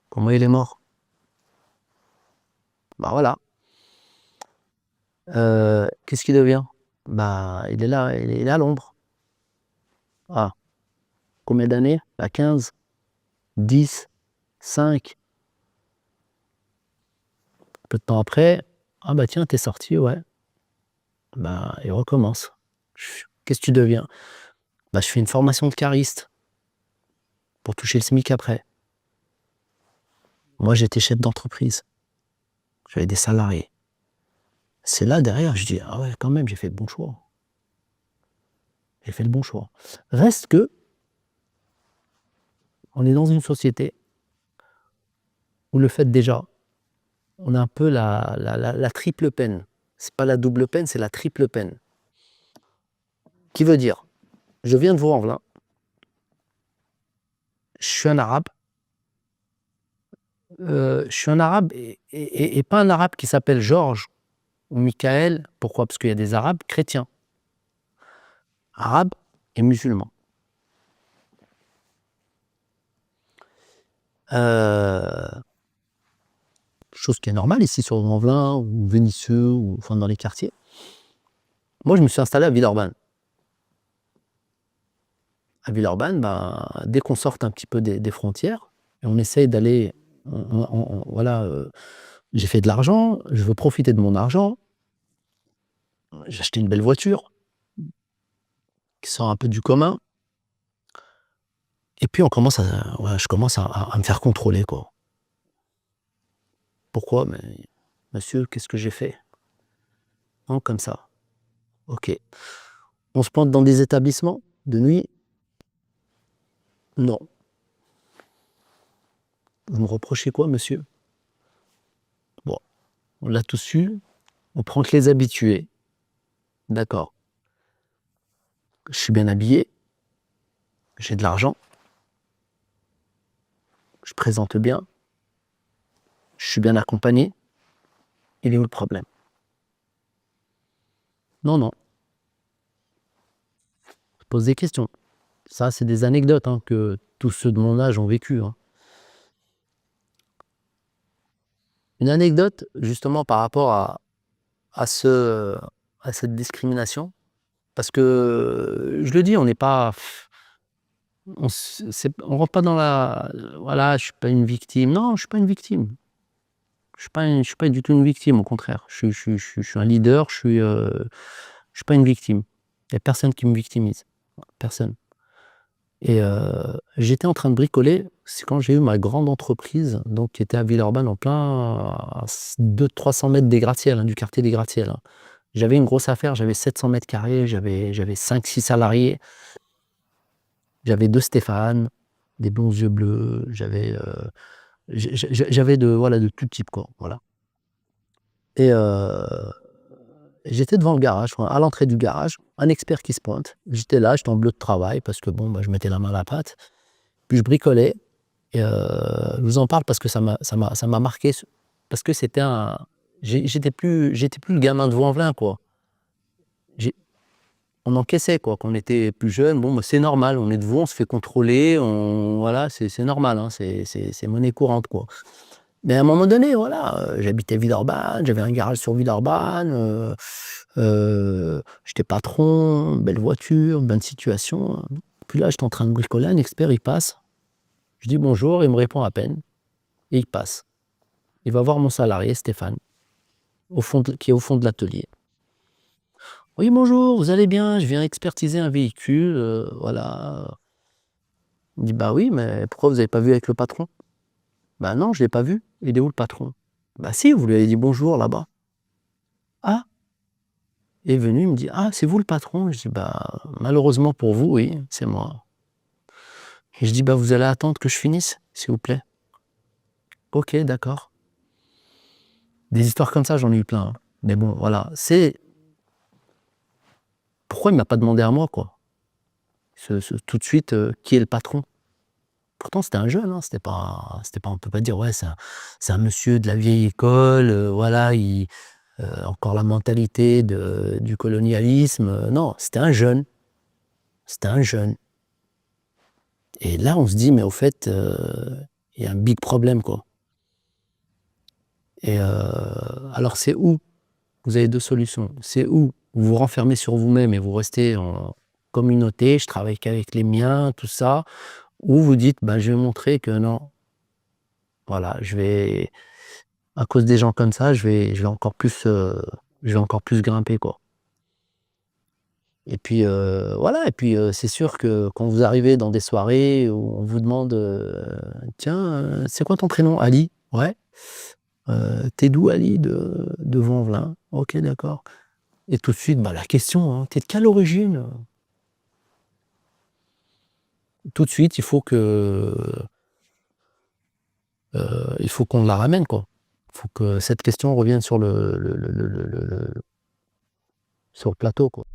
B: Comment il est mort? Ben voilà. Qu'est-ce qu'il devient? Bah, il est là, il est à l'ombre. Ah, combien d'années? Bah 15, 10, 5. Peu de temps après, ah bah tiens, t'es sorti, ouais. Bah, il recommence. Qu'est-ce que tu deviens? Bah, je fais une formation de cariste pour toucher le SMIC après. Moi, j'étais chef d'entreprise. J'avais des salariés. C'est là, derrière, je dis: «Ah ouais, quand même, j'ai fait le bon choix. J'ai fait le bon choix». Reste que on est dans une société où le fait déjà, on a un peu la triple peine. C'est pas la double peine, c'est la triple peine. Qui veut dire, je viens de Vaux-en-Velin, je suis un arabe, je suis un arabe et pas un arabe qui s'appelle Georges ou Michael. Pourquoi? Parce qu'il y a des arabes chrétiens, arabes et musulmans. Chose qui est normale ici sur Vaux-en-Velin ou Vénissieux ou enfin dans les quartiers. Moi, je me suis installé à Villeurbanne. À Villeurbanne, ben, dès qu'on sort un petit peu des frontières et on essaye d'aller, voilà, j'ai fait de l'argent, je veux profiter de mon argent. J'ai acheté une belle voiture qui sort un peu du commun et puis on commence à ouais, je commence à me faire contrôler, quoi. «Pourquoi? Mais monsieur, qu'est-ce que j'ai fait?» «Non, comme ça». «OK». On se pointe dans des établissements de nuit? «Non». «Vous me reprochez quoi, monsieur?» Bon, on l'a tous su, on prend que les habitués. D'accord. Je suis bien habillé, j'ai de l'argent, je présente bien, je suis bien accompagné. Il est où le problème? Non, non, je pose des questions. Ça, c'est des anecdotes, hein, que tous ceux de mon âge ont vécues, hein. Une anecdote justement par rapport à ce à cette discrimination. Parce que, je le dis, on n'est pas... On rentre pas dans la... Voilà, je suis pas une victime. Non, je suis pas une victime. Je suis pas du tout une victime, au contraire. Je suis un leader, je suis pas une victime. Il y a personne qui me victimise, personne. Et j'étais en train de bricoler, c'est quand j'ai eu ma grande entreprise, donc qui était à Villeurbanne, en plein à 200-300 mètres des gratte-ciel, du quartier des gratte-ciel. J'avais une grosse affaire, j'avais 700 mètres carrés, j'avais 5-6 salariés, j'avais 2 Stéphane, des blonds yeux bleus, j'avais voilà, de tout type, quoi, voilà. Et j'étais devant le garage, enfin, à l'entrée du garage, un expert qui se pointe. J'étais là, j'étais en bleu de travail parce que bon, je mettais la main à la pâte. Puis je bricolais. Et je vous en parle parce que ça m'a marqué. Parce que c'était un... J'étais plus le gamin de Vaux-en-Velin, quoi. On encaissait, quoi. Quand on était plus jeune, bon, c'est normal. On est de Vaux, on se fait contrôler. Voilà, c'est normal. Hein, c'est monnaie courante, quoi. Mais à un moment donné, voilà, j'habitais Villeurbanne, j'avais un garage sur Villeurbanne, j'étais patron, belle voiture, bonne situation. Puis là, j'étais en train de bricoler, un expert, il passe. Je dis bonjour, il me répond à peine, et il passe. Il va voir mon salarié, Stéphane, qui est au fond de l'atelier. Oui, bonjour, vous allez bien? Je viens expertiser un véhicule, voilà. Il me dit, bah oui, mais pourquoi vous n'avez pas vu avec le patron? Bah non, je ne l'ai pas vu. Il est où le patron? Bah si, vous lui avez dit bonjour là-bas. Ah, il est venu, il me dit, ah, c'est vous le patron? Je dis, bah malheureusement pour vous, oui, c'est moi. Et je dis, bah vous allez attendre que je finisse, s'il vous plaît. Ok, d'accord. Des histoires comme ça, j'en ai eu plein. Hein. Mais bon, voilà, c'est... Pourquoi il m'a pas demandé à moi, quoi? Tout de suite, qui est le patron? Pourtant, c'était un jeune, hein, c'était pas, on peut pas dire, ouais, c'est un monsieur de la vieille école, voilà, encore la mentalité du colonialisme. Non, c'était un jeune. C'était un jeune. Et là, on se dit, mais au fait, il y a un big problème, quoi. Et alors, c'est où? Vous avez 2 solutions. C'est où vous vous renfermez sur vous-même et vous restez en communauté, je travaille qu'avec les miens, tout ça, ou vous dites, ben, je vais montrer que non, voilà, à cause des gens comme ça, je vais encore plus grimper, quoi. Et puis voilà, et puis c'est sûr que quand vous arrivez dans des soirées où on vous demande tiens, c'est quoi ton prénom? Ali? Ouais. T'es d'où Ali? De Vaux-en-Velin. Ok, d'accord. Et tout de suite, bah, la question, hein, t'es de quelle origine? Tout de suite, il faut qu'on la ramène, quoi. Il faut que cette question revienne sur le plateau, quoi.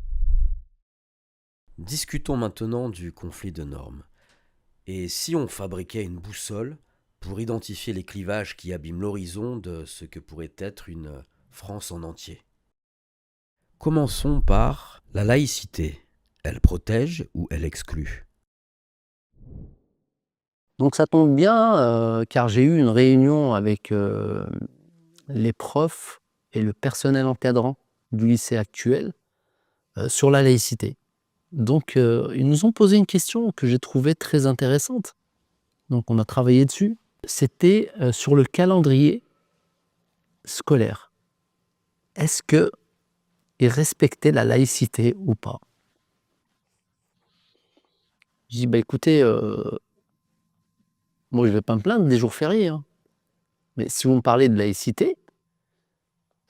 A: Discutons maintenant du conflit de normes. Et si on fabriquait une boussole pour identifier les clivages qui abîment l'horizon de ce que pourrait être une France en entier? Commençons par la laïcité. Elle protège ou elle exclut?
B: Donc ça tombe bien, car j'ai eu une réunion avec les profs et le personnel encadrant du lycée actuel sur la laïcité. Donc ils nous ont posé une question que j'ai trouvée très intéressante. Donc on a travaillé dessus. C'était sur le calendrier scolaire. Est-ce qu'ils respectaient la laïcité ou pas? Je dis, bah écoutez, moi je ne vais pas me plaindre des jours fériés, hein. Mais si vous me parlez de laïcité,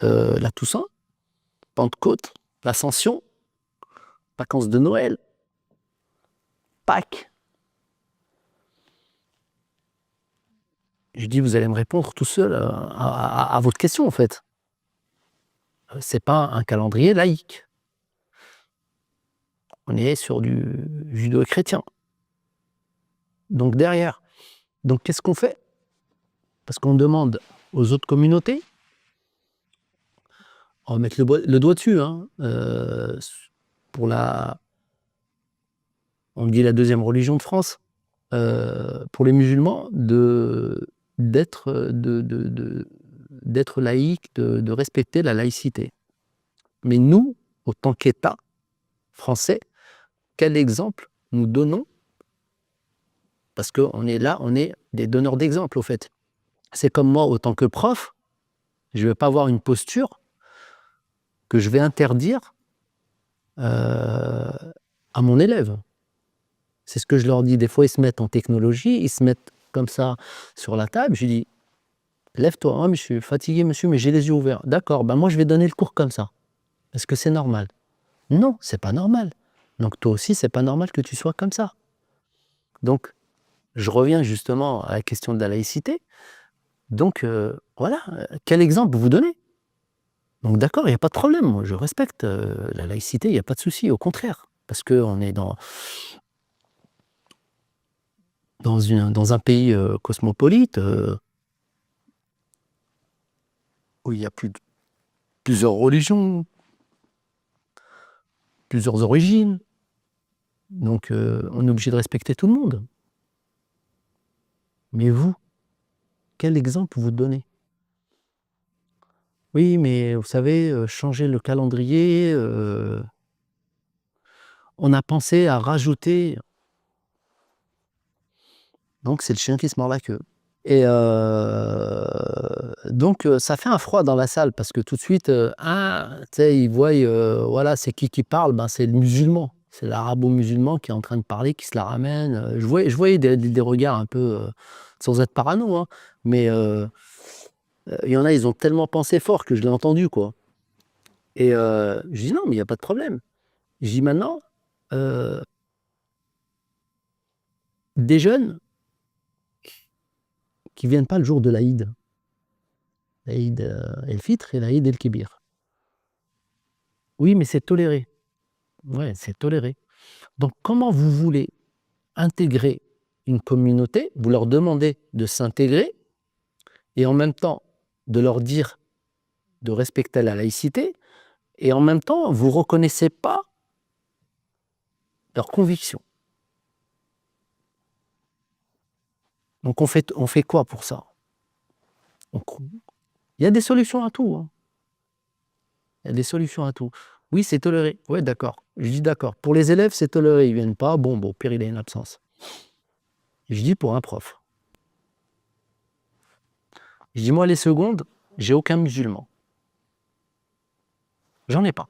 B: la Toussaint, Pentecôte, l'Ascension, vacances de Noël, Pâques. Je dis, vous allez me répondre tout seul à votre question, en fait. C'est pas un calendrier laïque. On est sur du judéo-chrétien. Donc derrière. Donc qu'est-ce qu'on fait? Parce qu'on demande aux autres communautés, on va mettre le doigt dessus, hein, pour on dit la deuxième religion de France, pour les musulmans, d'être laïque, de respecter la laïcité. Mais nous, en tant qu'État, français, quel exemple nous donnons? Parce qu'on est là, on est des donneurs d'exemple, au fait. C'est comme moi, autant que prof, je ne vais pas avoir une posture que je vais interdire à mon élève. C'est ce que je leur dis. Des fois, ils se mettent en technologie, ils se mettent comme ça sur la table. Je dis, lève-toi. Ah, mais je suis fatigué, monsieur, mais j'ai les yeux ouverts. D'accord, ben moi, je vais donner le cours comme ça. Est-ce que c'est normal? Non, c'est pas normal. Donc, toi aussi, c'est pas normal que tu sois comme ça. Donc, je reviens justement à la question de la laïcité. Donc, voilà, quel exemple vous donnez? Donc, d'accord, il n'y a pas de problème. Moi, je respecte la laïcité, il n'y a pas de souci, au contraire. Parce qu'on est dans un pays cosmopolite où il y a plusieurs religions, plusieurs origines. Donc, on est obligé de respecter tout le monde. Mais vous, quel exemple vous donnez? Oui, mais vous savez, changer le calendrier, on a pensé à rajouter. Donc, c'est le chien qui se mord la queue. Et donc, ça fait un froid dans la salle parce que tout de suite, ah, tu sais, ils voient, voilà, c'est qui parle? Ben, c'est le musulman. C'est l'arabo-musulman qui est en train de parler, qui se la ramène. Je voyais des regards un peu, sans être parano, hein, mais il y en a, ils ont tellement pensé fort que je l'ai entendu, quoi. Et je dis: «Non, mais il y a pas de problème». Je dis: «Maintenant, heu, des jeunes qui viennent pas le jour de l'Aïd, l'Aïd el-Fitr et l'Aïd el-Kébir. Oui, mais c'est toléré». Ouais, c'est toléré. Donc comment vous voulez intégrer une communauté? Vous leur demandez de s'intégrer et en même temps de leur dire de respecter la laïcité et en même temps vous reconnaissez pas leurs convictions. Donc on fait quoi pour ça? On Il y a des solutions à tout, hein. Il y a des solutions à tout. Oui, c'est toléré. Ouais, d'accord. Je dis d'accord. Pour les élèves, c'est toléré. Ils viennent pas. Bon, au pire, il a une absence. Je dis pour un prof. Je dis moi, les secondes, j'ai aucun musulman. J'en ai pas.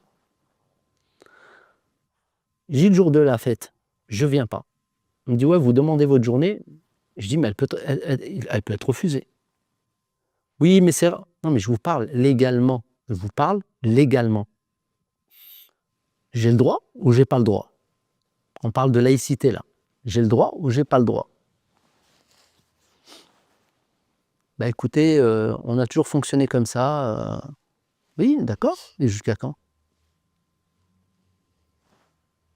B: Je dis le jour de la fête, je viens pas. On me dit ouais, vous demandez votre journée. Je dis mais elle peut être refusée. Oui, mais c'est non, mais je vous parle légalement. Je vous parle légalement. J'ai le droit ou j'ai pas le droit? On parle de laïcité là. J'ai le droit ou j'ai pas le droit? Bah écoutez, on a toujours fonctionné comme ça. Oui, d'accord. Et jusqu'à quand?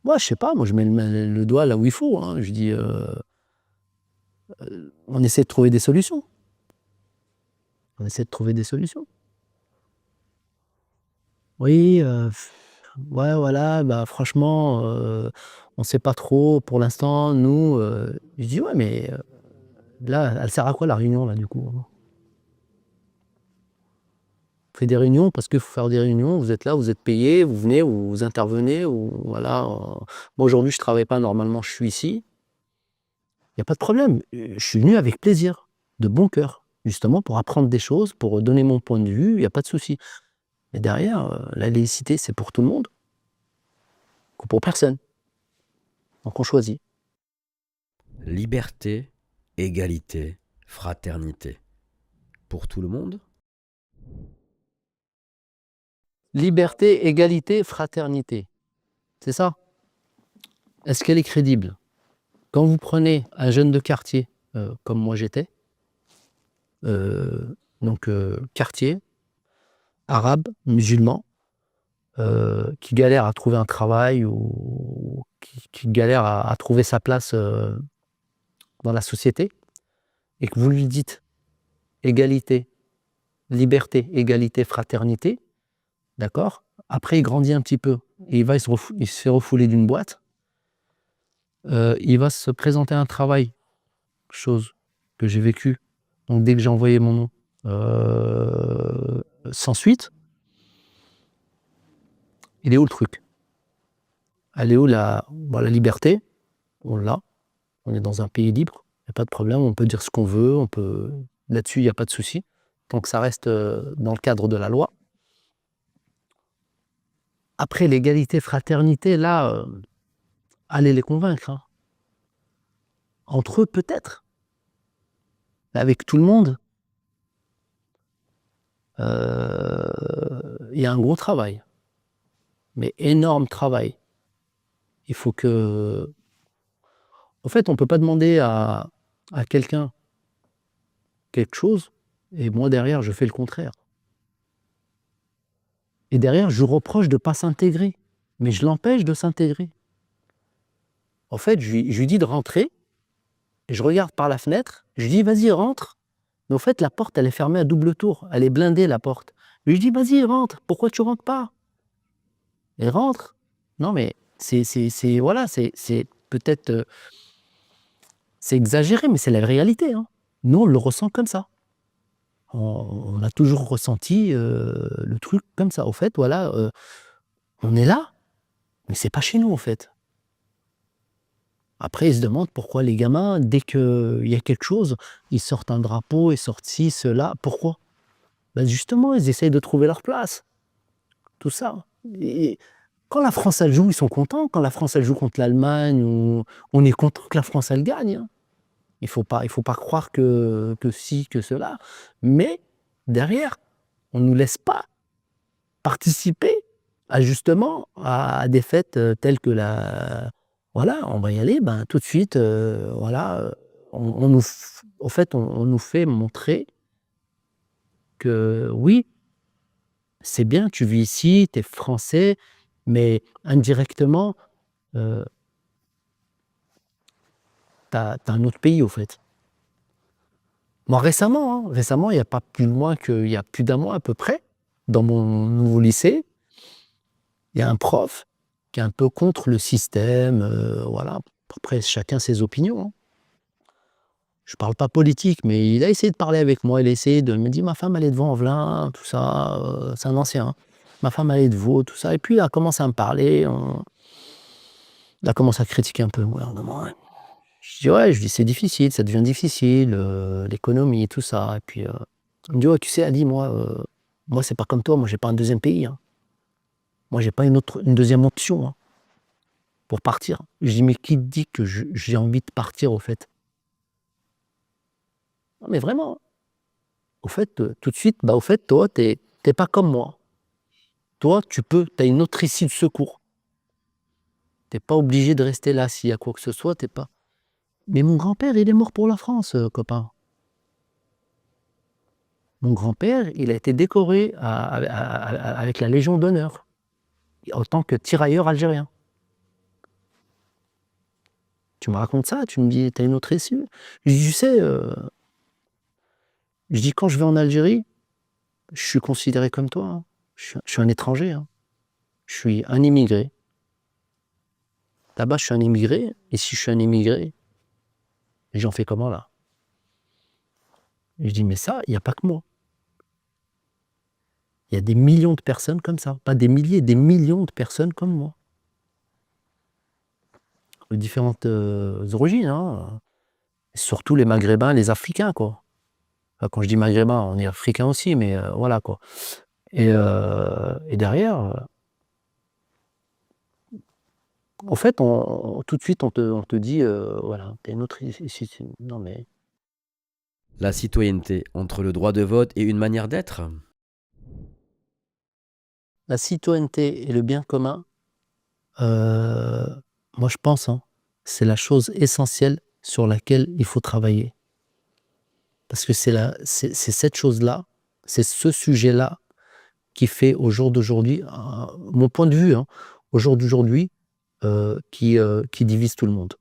B: Moi, je sais pas. Moi, je mets le doigt là où il faut. Hein. Je dis, on essaie de trouver des solutions. On essaie de trouver des solutions. Oui, ouais, voilà, bah, franchement, on sait pas trop pour l'instant, nous, je dis: «Ouais, mais là, elle sert à quoi la réunion là, du coup?» On fait des réunions parce qu'il faut faire des réunions, vous êtes là, vous êtes payés, vous venez, vous intervenez ou voilà, moi aujourd'hui je travaille pas, normalement je suis ici. Il y a pas de problème, je suis venu avec plaisir, de bon cœur, justement pour apprendre des choses, pour donner mon point de vue, il y a pas de souci. Mais derrière, la laïcité, c'est pour tout le monde ou pour personne. Donc on choisit.
A: Liberté, égalité, fraternité. Pour tout le monde?
B: Liberté, égalité, fraternité. C'est ça? Est-ce qu'elle est crédible? Quand vous prenez un jeune de quartier, comme moi j'étais, donc quartier, arabe, musulman, qui galère à trouver un travail ou qui galère à trouver sa place, dans la société et que vous lui dites: «Égalité, liberté, égalité, fraternité», d'accord? Après il grandit un petit peu et il se fait refouler d'une boîte. Il va se présenter à un travail, chose que j'ai vécue, donc dès que j'ai envoyé mon nom, sans suite. Il est où le truc? Elle est où la liberté? On l'a. On est dans un pays libre, il y a pas de problème, on peut dire ce qu'on veut, là-dessus, il y a pas de souci, tant que ça reste, dans le cadre de la loi. Après l'égalité, fraternité, là, allez les convaincre, hein. Entre eux, peut-être, mais avec tout le monde, il y a un gros travail, mais énorme travail. Il faut que en fait, on peut pas demander à quelqu'un quelque chose et moi derrière je fais le contraire. Et derrière je lui reproche de pas s'intégrer, mais je l'empêche de s'intégrer. En fait, je lui dis de rentrer et je regarde par la fenêtre, je lui dis: «Vas-y rentre», mais au fait la porte elle est fermée à double tour, elle est blindée la porte. Je lui dis: «Vas-y rentre, pourquoi tu rentres pas?» «Elle rentre». Non mais c'est voilà, c'est peut-être, c'est exagéré, mais c'est la réalité, hein. Nous on le ressent comme ça. On a toujours ressenti, le truc comme ça. Au fait, voilà, on est là, mais c'est pas chez nous, en fait. Après, ils se demandent pourquoi les gamins, dès qu'il y a quelque chose, ils sortent un drapeau, ils sortent ci, cela. Pourquoi? Bah, justement, ils essayent de trouver leur place, tout ça. Et quand la France, elle joue, ils sont contents. Quand la France, elle joue contre l'Allemagne, on est content que la France, elle gagne, hein. Il faut pas croire que ci, que cela. Mais derrière, on nous laisse pas participer à justement à des fêtes, telles que la voilà, on va y aller, ben, tout de suite, voilà, on nous f en fait, on nous fait montrer que oui, c'est bien, tu vis ici, tu es français, mais indirectement, heu, tu as un autre pays, au fait. Moi, récemment, il y a pas plus loin qu'il y a plus d'1 mois à peu près, dans mon nouveau lycée, il y a un prof qui est un peu contre le système, voilà. Après chacun ses opinions, hein. Je parle pas politique, mais il a essayé de parler avec moi, il a essayé de me dire: «Ma femme elle est de Vaux-en-Velin, tout ça», c'est un ancien, hein. «Ma femme elle est de Vaud», tout ça et puis il a commencé à me parler, il a commencé à critiquer un peu le gouvernement, ouais. Je dis: «Ouais», je dis: «C'est difficile, ça devient difficile, l'économie, tout ça» et puis, il me dit: «Ouais, tu sais Ali, moi c'est pas comme toi, moi j'ai pas un deuxième pays, hein. Moi j'ai pas une deuxième option, hein, pour partir». Je dis: «Mais qui te dit que j'ai envie de partir au fait?» Non mais vraiment, hein. Au fait, tout de suite, bah, au fait, toi, tu es pas comme moi. Toi, tu as une autre issue de secours. Tu es pas obligé de rester là. S'il y a quoi que ce soit, tu es pas mais mon grand-père, il est mort pour la France, copain. Mon grand-père, il a été décoré avec la Légion d'honneur, en tant que tirailleur algérien. Tu me racontes ça, tu me dis: «Tu as une autre issue?» Je dis: «Tu sais, je dis: «Quand je vais en Algérie, je suis considéré comme toi, hein. Je suis un étranger, hein. Je suis un immigré. Là-bas, je suis un immigré et si je suis un immigré, j'en fais comment là?» Et je dis: «Mais ça, il y a pas que moi. Il y a des millions de personnes comme ça, pas des milliers, des millions de personnes comme moi. De différentes, origines, hein, surtout les maghrébins, les africains, quoi. Enfin, quand je dis maghrébins, on est africains aussi, mais, voilà, quoi. Et derrière, en fait, tout de suite, on te dit, voilà, tu as une autre ici non mais
A: La citoyenneté entre le droit de vote et une manière d'être?
B: la citoyenneté et le bien commun, heu, moi je pense, hein, c'est la chose essentielle sur laquelle il faut travailler. Parce que c'est cette chose-là, c'est ce sujet-là qui fait au jour d'aujourd'hui, mon point de vue, hein, au jour d'aujourd'hui, qui divise tout le monde.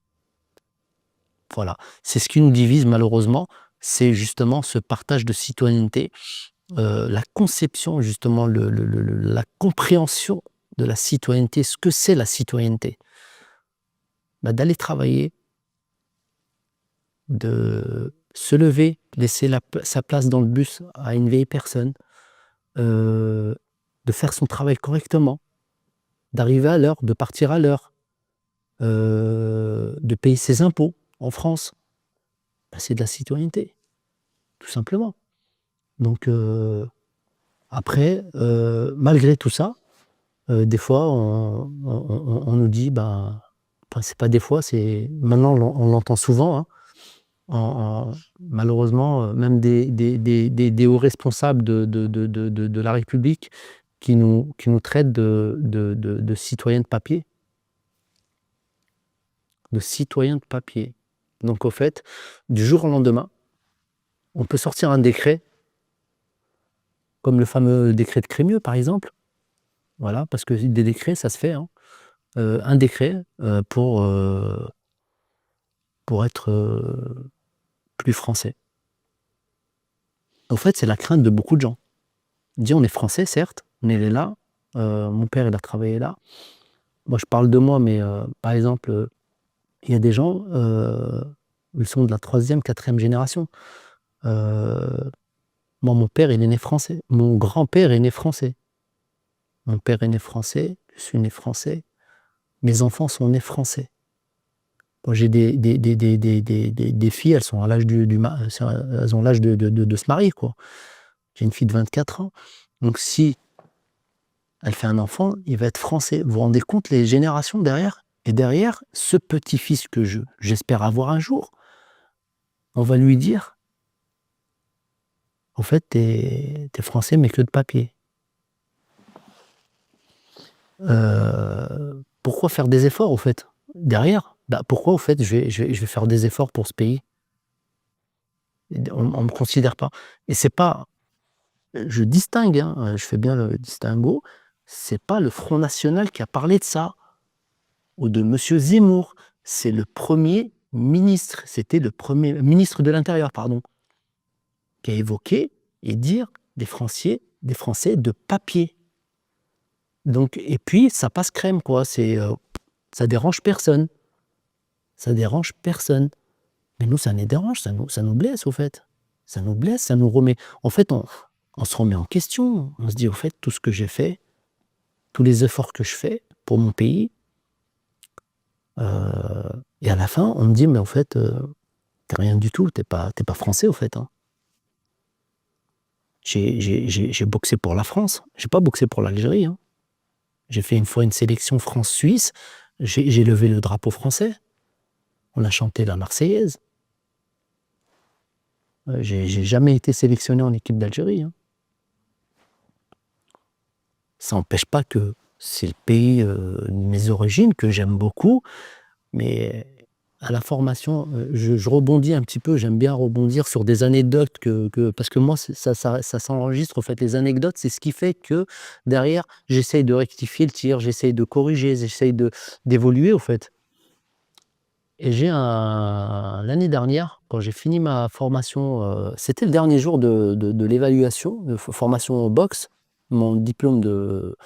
B: Voilà. C'est ce qui nous divise malheureusement, c'est justement ce partage de citoyenneté, la conception justement, la compréhension de la citoyenneté, ce que c'est la citoyenneté. Bah, d'aller travailler, de se lever, laisser sa place dans le bus à une vieille personne, heu, de faire son travail correctement, d'arriver à l'heure, de partir à l'heure. de payer ses impôts en France. Ben, c'est de la citoyenneté, tout simplement. Donc après, malgré tout ça, des fois on nous dit, ben, enfin c'est pas des fois, c'est maintenant on l'entend souvent, hein, malheureusement, même des hauts responsables de la République qui nous traitent de citoyens de papier. De citoyens de papier. Donc au fait, du jour au lendemain, on peut sortir un décret, comme le fameux décret de Crémieux par exemple. Voilà, parce que des décrets, ça se fait, hein. Un décret pour être plus français. En fait, c'est la crainte de beaucoup de gens. Dire on est français, certes, on est là. Mon père, il a travaillé là. Moi, je parle de moi, mais par exemple, il y a des gens, ils sont de la 3e, 4e génération. Moi, mon père, il est né français. Mon grand-père est né français. Mon père est né français, je suis né français. Mes enfants sont nés français. Moi, j'ai des filles, elles sont à l'âge elles ont l'âge de se marier, quoi. J'ai une fille de 24 ans. Donc, si elle fait un enfant, il va être français. Vous vous rendez compte les générations derrière? Et derrière, ce petit-fils que j'espère avoir un jour, on va lui dire, au fait, t'es français, mais que de papier. Pourquoi faire des efforts, au fait? Derrière, bah, pourquoi, au fait, je vais faire des efforts pour ce pays? On ne me considère pas. Et c'est pas, je distingue, hein, je fais bien le distinguo, c'est pas le Front National qui a parlé de ça, ou de monsieur Zemmour. C'est le premier ministre, c'était le premier ministre de l'Intérieur, pardon, qui a évoqué et dire des Français de papier. Donc, et puis ça passe crème, quoi. Ça dérange personne. Ça dérange personne. Mais nous, ça nous dérange, ça nous blesse, au fait. Ça nous blesse, ça nous remet. En fait, on se remet en question. On se dit, au fait, tout ce que j'ai fait, tous les efforts que je fais pour mon pays, et à la fin, on me dit, mais au fait, t'es rien du tout, t'es pas français, au fait, hein. J'ai boxé pour la France, j'ai pas boxé pour l'Algérie, hein. J'ai fait une fois une sélection France-Suisse, j'ai levé le drapeau français. On a chanté la Marseillaise. J'ai jamais été sélectionné en équipe d'Algérie, hein. Ça n'empêche pas que c'est le pays de mes origines, que j'aime beaucoup, mais à la formation, je rebondis un petit peu, j'aime bien rebondir sur des anecdotes parce que moi, ça s'enregistre, en fait. Les anecdotes, c'est ce qui fait que derrière, j'essaye de rectifier le tir, j'essaye de corriger, j'essaye d'évoluer, au fait. Et l'année dernière, quand j'ai fini ma formation, c'était le dernier jour de l'évaluation, de formation boxe, mon diplôme de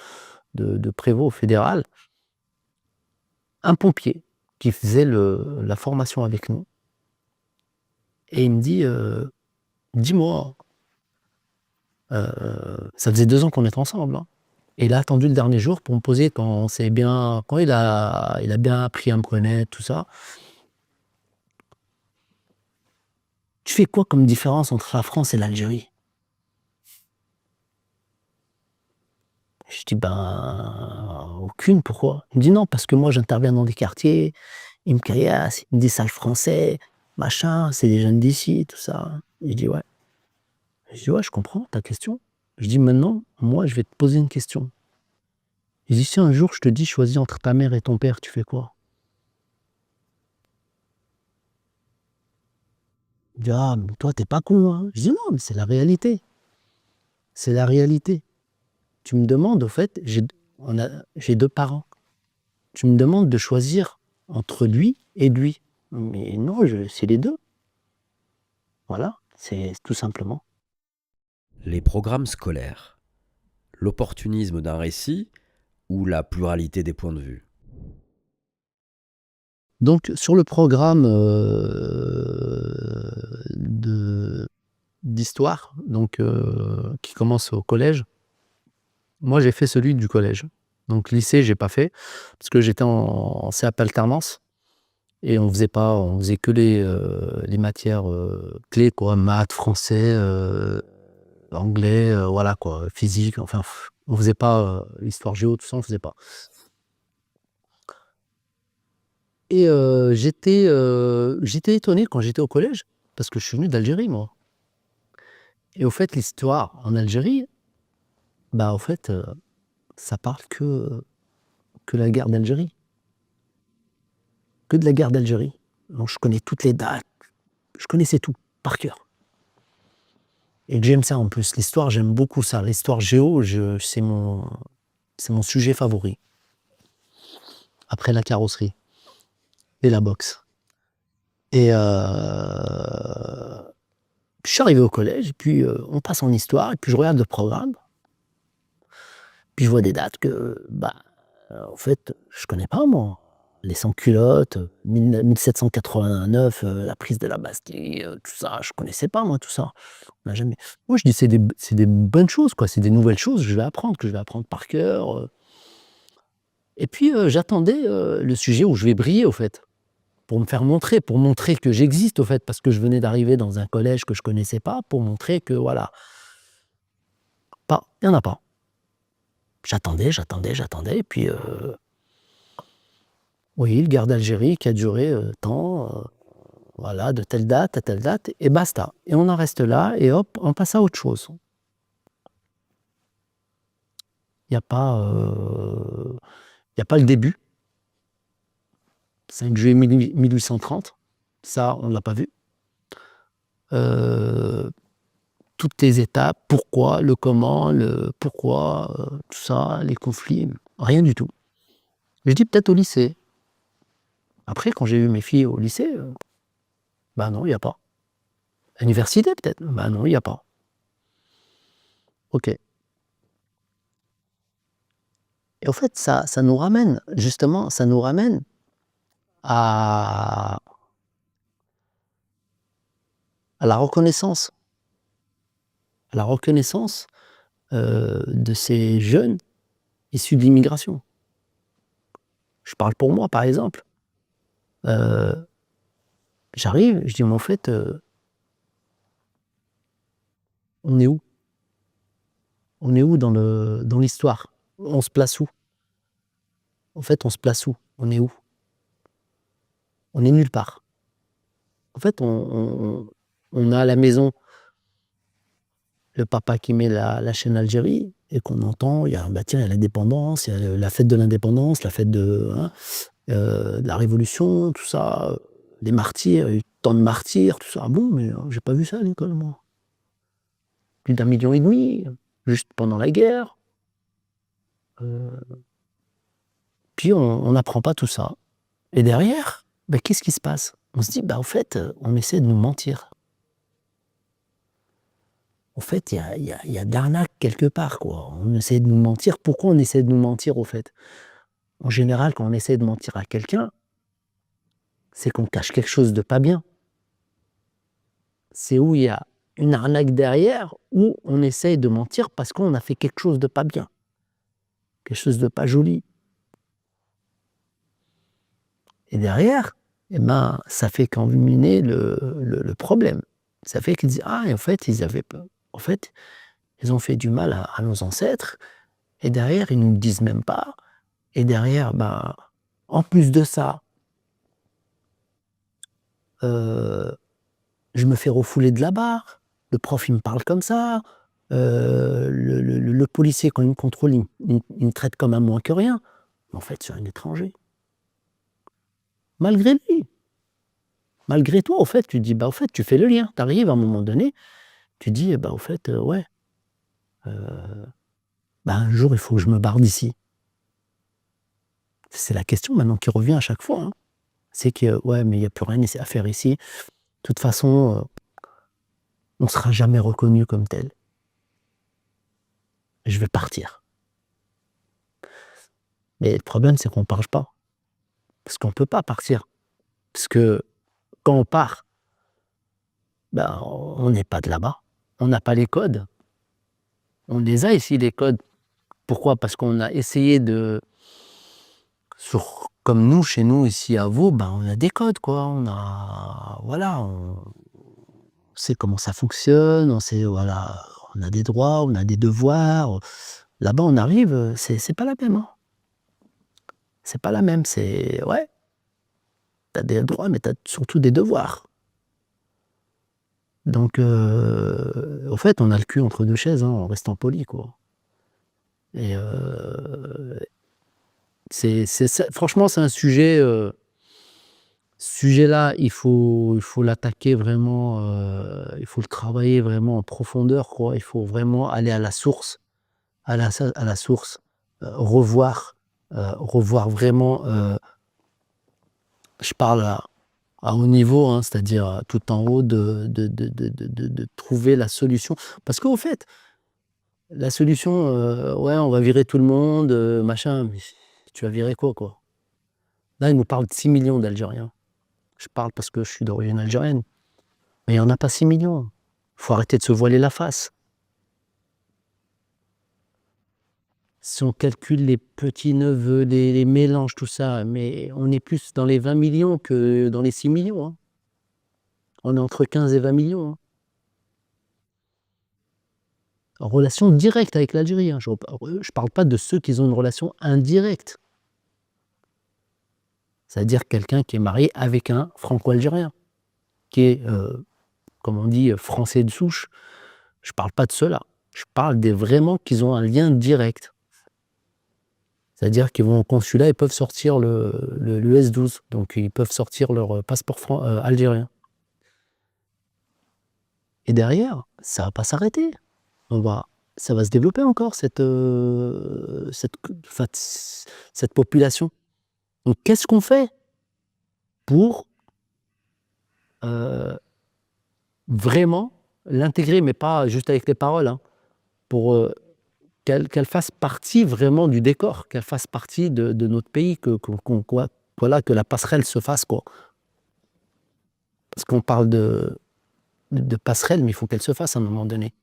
B: prévôt fédéral. Un pompier qui faisait la formation avec nous, et il me dit, dis-moi, ça faisait 2 ans qu'on était ensemble, hein, et il a attendu le dernier jour pour me poser quand il a bien appris à me connaître, tout ça. Tu fais quoi comme différence entre la France et l'Algérie? Je dis, ben, aucune, pourquoi? Il me dit, non, parce que moi j'interviens dans des quartiers, ils me caillassent, ils me disent sale français, machin, c'est des jeunes d'ici, tout ça. Je dis, ouais. Je dis, ouais, je comprends ta question. Je dis, maintenant, moi, je vais te poser une question. Je dis, si un jour je te dis, choisis entre ta mère et ton père, tu fais quoi? Il dit, ah, mais toi, t'es pas con, hein. Je dis, non, mais c'est la réalité. C'est la réalité. Tu me demandes, au fait, j'ai 2 parents. Tu me demandes de choisir entre lui et lui. Mais non, c'est les 2. Voilà, c'est tout simplement.
A: Les programmes scolaires, l'opportunisme d'un récit ou la pluralité des points de vue?
B: Donc sur le programme d'histoire, donc qui commence au collège, moi j'ai fait celui du collège. Donc lycée, j'ai pas fait parce que j'étais en CAP alternance et on faisait que les matières, clés quoi, maths, français, anglais, voilà quoi, physique, enfin on faisait pas, histoire géo, tout ça, on faisait pas. Et j'étais étonné quand j'étais au collège parce que je suis venu d'Algérie moi. Et au fait, l'histoire en Algérie, bah, au fait, ça parle que la guerre d'Algérie, que de la guerre d'Algérie. Donc je connais toutes les dates, je connaissais tout par cœur. Et j'aime ça en plus, l'histoire, j'aime beaucoup ça. L'histoire géo, c'est mon sujet favori, après la carrosserie et la boxe. Et je suis arrivé au collège, et puis on passe en histoire, et puis je regarde le programme, puis je vois des dates que, bah, en fait, je connais pas moi. Les sans-culottes, 1789, la prise de la Bastille, tout ça, je connaissais pas moi tout ça. On n'a jamais moi je dis: «C'est des bonnes choses quoi, c'est des nouvelles choses que je vais apprendre par cœur», et puis, j'attendais, le sujet où je vais briller au fait, pour me faire montrer, pour montrer que j'existe au fait, parce que je venais d'arriver dans un collège que je connaissais pas, pour montrer que voilà, il y en a pas. J'attendais et puis, oui, le guerre d'Algérie qui a duré, tant, voilà, de telle date à telle date et basta. Et on en reste là et hop, on passe à autre chose. Il y a pas, il y a pas le début. 5 juillet 1830, ça, on ne l'a pas vu. Toutes les étapes, pourquoi, le comment, le pourquoi, tout ça, les conflits, rien du tout. Je dis peut-être au lycée. Après, quand j'ai eu mes filles au lycée, bah non, il y a pas. À l'université peut-être? Bah non, il y a pas. OK. Et au fait, ça nous ramène, justement, ça nous ramène à à la reconnaissance, à la reconnaissance, de ces jeunes issus de l'immigration. Je parle pour moi, par exemple. Heu, J'arrive, je dis: «Mais en fait, on est où? On est où dans l'histoire? On se place où? En fait, on se place où? On est où? On est nulle part». En fait, on a à la maison le papa qui met la chaîne Algérie et qu'on entend, il y a, bah, tiens, il y a l'indépendance, il y a la fête de l'indépendance, la fête de la révolution, tout ça, les martyrs, il y a eu tant de martyrs, tout ça. Ah bon, mais j'ai pas vu ça à l'école moi. Plus d'1,5 million, juste pendant la guerre. Heu, Puis on n'apprend pas tout ça et derrière, bah, qu'est-ce qui se passe? On se dit: «Bah, au fait, on essaie de nous mentir». En fait, il y a de l'arnaque quelque part, quoi. On essaie de nous mentir. Pourquoi on essaie de nous mentir, au fait? En général, quand on essaie de mentir à quelqu'un, c'est qu'on cache quelque chose de pas bien. C'est où il y a une arnaque derrière, où on essaye de mentir parce qu'on a fait quelque chose de pas bien, quelque chose de pas joli. Et derrière, eh ben, ça fait qu'envenimer le problème. Ça fait qu'ils disent: «Ah et en fait, ils avaient peur. En fait, ils ont fait du mal à nos ancêtres et derrière, ils nous le disent même pas et derrière, ben, en plus de ça, heu, je me fais refouler de là-bas, le prof, il me parle comme ça, le policier, quand il me contrôle, il me traite comme un moins que rien». Mais en fait, c'est un étranger. Malgré lui, malgré toi, au fait, tu dis, bah, au fait, tu fais le lien. Tu arrives à un moment donné, tu dis: «Eh bah, au fait, ouais, heu, bah, un jour, il faut que je me barre d'ici». C'est la question maintenant qui revient à chaque fois, hein. C'est que: «Ouais, mais il y a plus rien ici à faire ici. De toute façon, on sera jamais reconnu comme tel. Je vais partir». Mais le problème, c'est qu'on part pas, parce qu'on peut pas partir. Parce que quand on part, ben, on n'est pas de là-bas. On n'a pas les codes. On les a ici les codes. Pourquoi? Parce qu'on a essayé de comme nous, chez nous, ici à Vaud, ben, on a des codes, quoi. Voilà, on sait comment ça fonctionne, on sait, voilà, on a des droits, on a des devoirs. Là-bas, on arrive, c'est pas la même, hein. C'est pas la même, ouais, t'as des droits, mais t'as surtout des devoirs. Donc, au fait, on a le cul entre 2 chaises, hein, en restant poli, quoi. Et c'est ça, franchement, c'est un sujet, ce sujet-là, il faut l'attaquer vraiment, il faut le travailler vraiment en profondeur, quoi. Il faut vraiment aller à la source, à la source, revoir vraiment, je parle à haut niveau, hein, c'est-à-dire, tout en haut, de trouver la solution. Parce qu'au fait, la solution, ouais, on va virer tout le monde, machin, mais tu vas virer quoi, quoi? Là, il nous parle de 6 millions d'Algériens. Je parle parce que je suis d'origine algérienne, mais il y en a pas 6 millions. Faut arrêter de se voiler la face. Si on calcule les petits-neveux, les mélanges, tout ça, mais on est plus dans les 20 millions que dans les 6 millions, hein. On est entre 15 et 20 millions, hein. En relation directe avec l'Algérie, hein. Je parle pas de ceux qui ont une relation indirecte. C'est-à-dire quelqu'un qui est marié avec un franco-algérien, qui est, comme on dit, français de souche. Je parle pas de ceux-là. Je parle des vraiment qu'ils ont un lien direct. C'est-à-dire qu'ils vont au consulat, ils peuvent sortir l'US12, donc ils peuvent sortir leur passeport algérien. Et derrière, ça va pas s'arrêter. Ça va se développer encore enfin, cette population. Donc qu'est-ce qu'on fait pour vraiment l'intégrer, mais pas juste avec les paroles, hein, pour qu'elle fasse partie vraiment du décor, qu'elle fasse partie de notre pays, voilà, que la passerelle se fasse, quoi. Parce qu'on parle de passerelle, mais il faut qu'elle se fasse à un moment donné.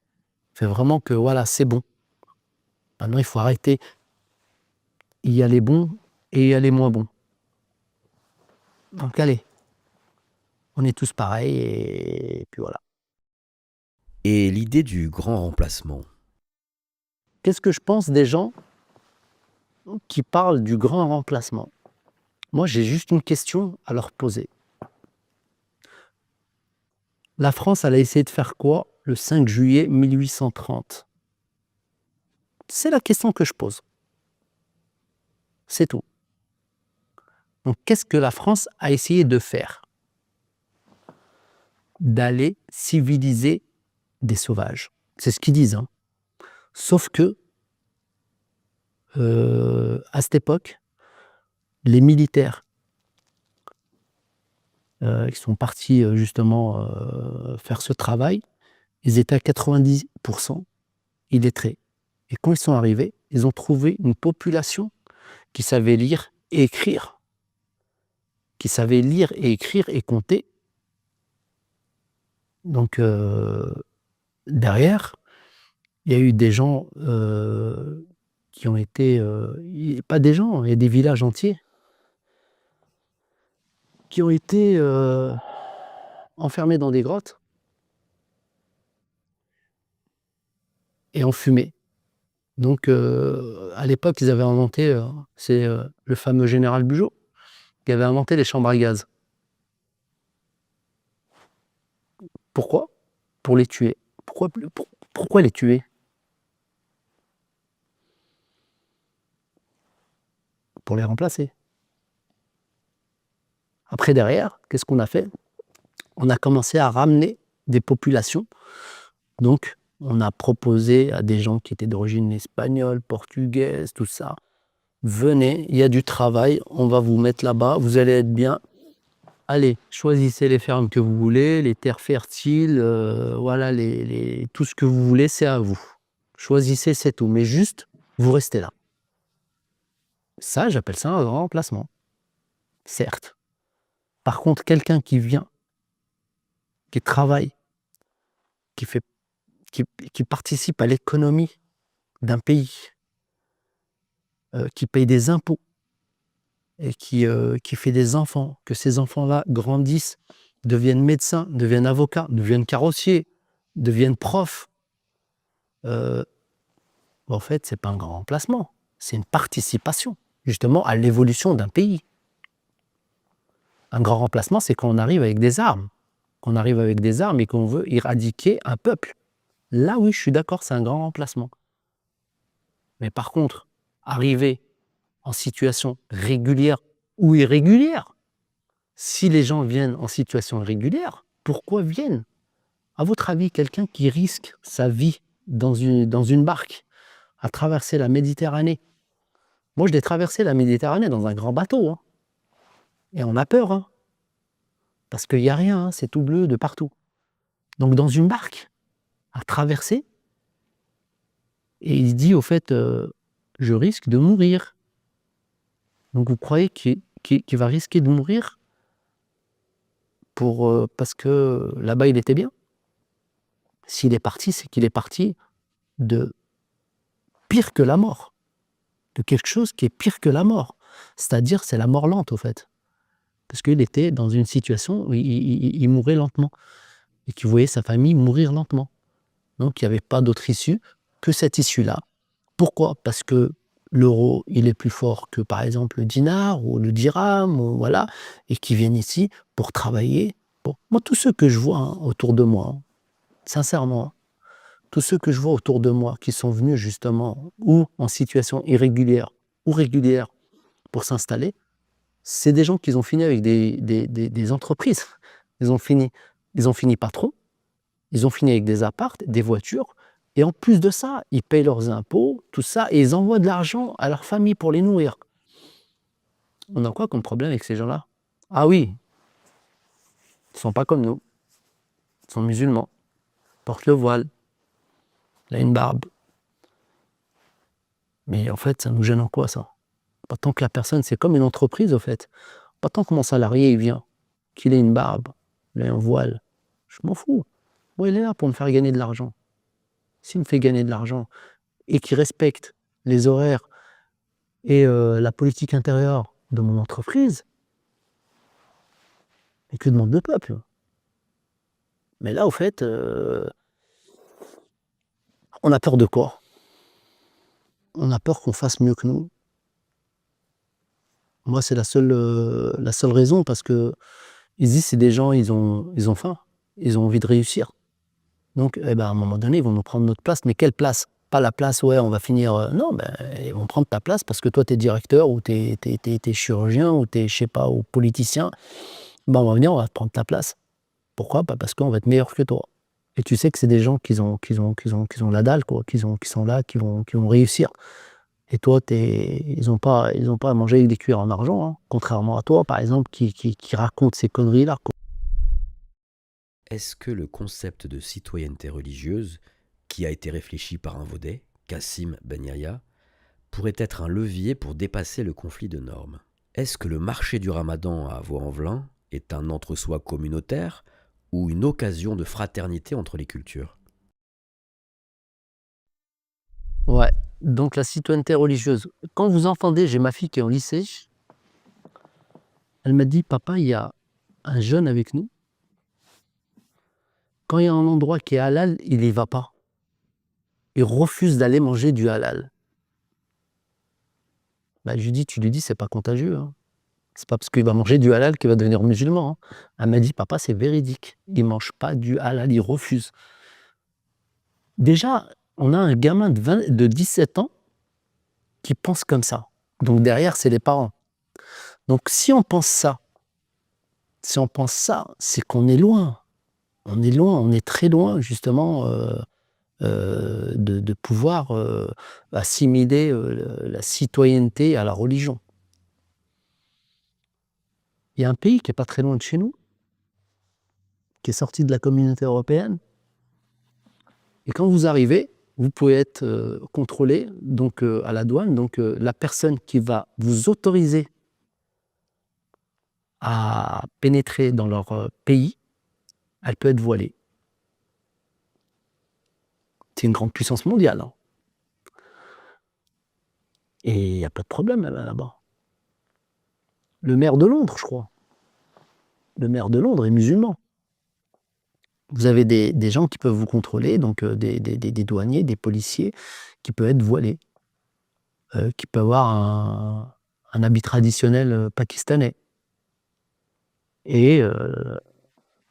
B: Fait vraiment que voilà, c'est bon. Maintenant, il faut arrêter. Il y a les bons et il y a les moins bons. Donc allez, on est tous pareils et puis voilà.
A: Et l'idée du grand remplacement?
B: Qu'est-ce que je pense des gens qui parlent du grand remplacement? Moi, j'ai juste une question à leur poser. La France, elle a essayé de faire quoi le 5 juillet 1830? C'est la question que je pose. C'est tout. Donc, qu'est-ce que la France a essayé de faire? D'aller civiliser des sauvages. C'est ce qu'ils disent, hein. Sauf que, à cette époque, les militaires qui sont partis justement faire ce travail, ils étaient à 90% illettrés. Et quand ils sont arrivés, ils ont trouvé une population qui savait lire et écrire, qui savait lire et écrire et compter. Donc derrière, il y a eu des gens qui ont été, pas des gens, il y a des villages entiers qui ont été enfermés dans des grottes et enfumés. Donc à l'époque, ils avaient inventé, c'est le fameux général Bugeaud qui avait inventé les chambres à gaz. Pourquoi? Pour les tuer. Pourquoi les tuer? Pour les remplacer. Après, derrière, qu'est-ce qu'on a fait? On a commencé à ramener des populations. Donc, on a proposé à des gens qui étaient d'origine espagnole, portugaise, tout ça, venez, il y a du travail, on va vous mettre là-bas, vous allez être bien. Allez, choisissez les fermes que vous voulez, les terres fertiles, voilà, tout ce que vous voulez, c'est à vous. Choisissez, c'est tout. Mais juste, vous restez là. Ça, j'appelle ça un grand remplacement. Certes. Par contre, quelqu'un qui vient, qui travaille, qui, fait, qui participe à l'économie d'un pays, qui paye des impôts et qui fait des enfants, que ces enfants-là grandissent, deviennent médecins, deviennent avocats, deviennent carrossiers, deviennent profs, en fait, c'est pas un grand remplacement, c'est une participation, justement, à l'évolution d'un pays. Un grand remplacement, c'est quand on arrive avec des armes. Qu'on arrive avec des armes et qu'on veut éradiquer un peuple. Là, oui, je suis d'accord, c'est un grand remplacement. Mais par contre, arriver en situation régulière ou irrégulière, si les gens viennent en situation irrégulière, pourquoi viennent? À votre avis, quelqu'un qui risque sa vie dans une barque à traverser la Méditerranée, moi je l'ai traversé la Méditerranée dans un grand bateau, hein, et on a peur, hein, parce qu'il n'y a rien, hein, c'est tout bleu de partout. Donc dans une barque, à traverser, et il dit au fait, je risque de mourir. Donc vous croyez qu'il va risquer de mourir parce que là-bas il était bien? S'il est parti, c'est qu'il est parti de pire que la mort, de quelque chose qui est pire que la mort. C'est-à-dire, c'est la mort lente, au fait. Parce qu'il était dans une situation où il mourait lentement et qu'il voyait sa famille mourir lentement. Donc il n'y avait pas d'autre issue que cette issue-là. Pourquoi? Parce que l'euro, il est plus fort que, par exemple, le dinar ou le dirham, ou voilà, et qui viennent ici pour travailler. Bon, moi, tous ceux que je vois, hein, autour de moi, hein, sincèrement, hein, tous ceux que je vois autour de moi qui sont venus justement ou en situation irrégulière ou régulière pour s'installer, c'est des gens qui ont fini avec des entreprises. Ils ont fini patrons, ils ont fini avec des appartes, des voitures, et en plus de ça, ils payent leurs impôts, tout ça, et ils envoient de l'argent à leur famille pour les nourrir. On a quoi comme problème avec ces gens-là? Ah oui, ils ne sont pas comme nous, ils sont musulmans, portent le voile, il a une barbe. Mais en fait, ça nous gêne en quoi, ça? Pas tant que la personne, c'est comme une entreprise, au fait. Pas tant que mon salarié, il vient, qu'il ait une barbe, il ait un voile, je m'en fous. Moi, il est là pour me faire gagner de l'argent. S'il me fait gagner de l'argent et qu'il respecte les horaires et la politique intérieure de mon entreprise, mais que demande le peuple? Mais là, au fait, on a peur de quoi? On a peur qu'on fasse mieux que nous. Moi, c'est la seule raison, parce qu'ils se disent, c'est des gens, ils ont faim, ils ont envie de réussir. Donc, eh ben, à un moment donné, ils vont nous prendre notre place. Mais quelle place? Pas la place, ouais, on va finir. Non, ben, ils vont prendre ta place parce que toi, tu es directeur ou tu es chirurgien ou tu es, je sais pas, ou politicien. Ben, on va venir, on va te prendre ta place. Pourquoi? Bah, parce qu'on va être meilleur que toi. Et tu sais que c'est des gens qui ont la dalle, quoi, qui sont là, qui vont réussir. Et toi, ils n'ont pas à manger avec des cuillères en argent, hein, contrairement à toi, par exemple, qui raconte ces conneries-là, quoi.
A: Est-ce que le concept de citoyenneté religieuse, qui a été réfléchi par un Vaudais, Kassim Ben Yahya, pourrait être un levier pour dépasser le conflit de normes? Est-ce que le marché du Ramadan à Vaux-en-Velin est un entre-soi communautaire ou une occasion de fraternité entre les cultures?
B: Ouais, donc la citoyenneté religieuse. Quand vous entendez, j'ai ma fille qui est en lycée, elle m'a dit: «Papa, il y a un jeune avec nous, quand il y a un endroit qui est halal, il y va pas. Il refuse d'aller manger du halal». Bah, je lui dis: «Tu lui dis, c'est pas contagieux, hein. C'est pas parce qu'il va manger du halal qu'il va devenir musulman, hein». Elle m'a dit: «Papa, c'est véridique. Il mange pas du halal, il refuse». Déjà, on a un gamin de 17 ans qui pense comme ça. Donc derrière, c'est les parents. Donc si on pense ça, c'est qu'on est loin. On est loin, on est très loin justement, de pouvoir, assimiler, la citoyenneté à la religion. Il y a un pays qui est pas très loin de chez nous, qui est sorti de la Communauté européenne, et quand vous arrivez, vous pouvez être, contrôlé donc, à la douane. Donc, la personne qui va vous autoriser à pénétrer dans leur, pays, elle peut être voilée. C'est une grande puissance mondiale, hein. Et il n'y a pas de problème là-bas. Le maire de Londres, je crois. Le maire de Londres est musulman. Vous avez des gens qui peuvent vous contrôler, donc des douaniers, des policiers, qui peuvent être voilés, qui peuvent avoir un habit traditionnel pakistanais. Et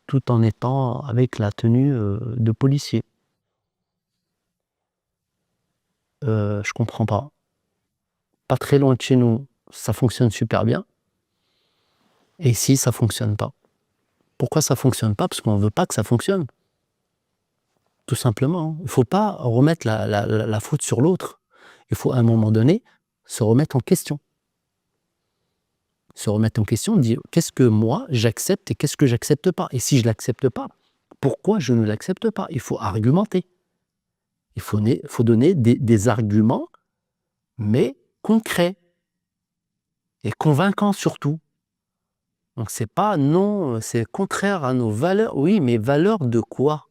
B: tout en étant avec la tenue de policier. Je comprends pas. Pas très loin de chez nous, ça fonctionne super bien. Et ici, ça fonctionne pas. Pourquoi ça fonctionne pas? Parce qu'on veut pas que ça fonctionne. Tout simplement. Il faut pas remettre la faute sur l'autre. Il faut à un moment donné se remettre en question. Se remettre en question, dire qu'est-ce que moi j'accepte et qu'est-ce que j'accepte pas. Et si je l'accepte pas, pourquoi je ne l'accepte pas? Il faut argumenter. Il faut donner des arguments, mais concrets et convaincants surtout. Donc c'est pas non, c'est contraire à nos valeurs. Oui, mais valeurs de quoi?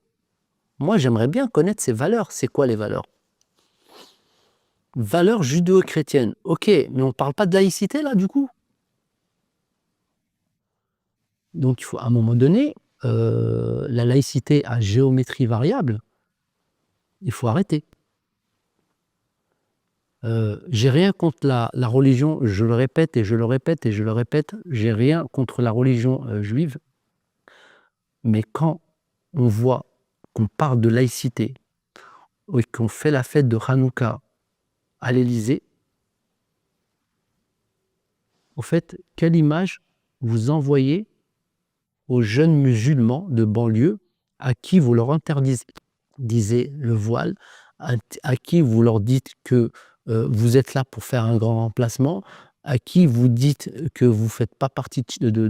B: Moi, j'aimerais bien connaître ces valeurs. C'est quoi les valeurs? Valeurs judéo-chrétiennes. Ok, mais on ne parle pas de laïcité là, du coup. Donc il faut, à un moment donné, la laïcité à géométrie variable, il faut arrêter. J'ai rien contre la religion, je le répète et je le répète et je le répète, j'ai rien contre la religion juive, mais quand on voit qu'on parle de laïcité et qu'on fait la fête de Hanouka à l'Élysée, au fait, quelle image vous envoyez aux jeunes musulmans de banlieue à qui vous leur interdisez le voile, à qui vous leur dites que vous êtes là pour faire un grand remplacement, à qui vous dites que vous ne faites pas partie de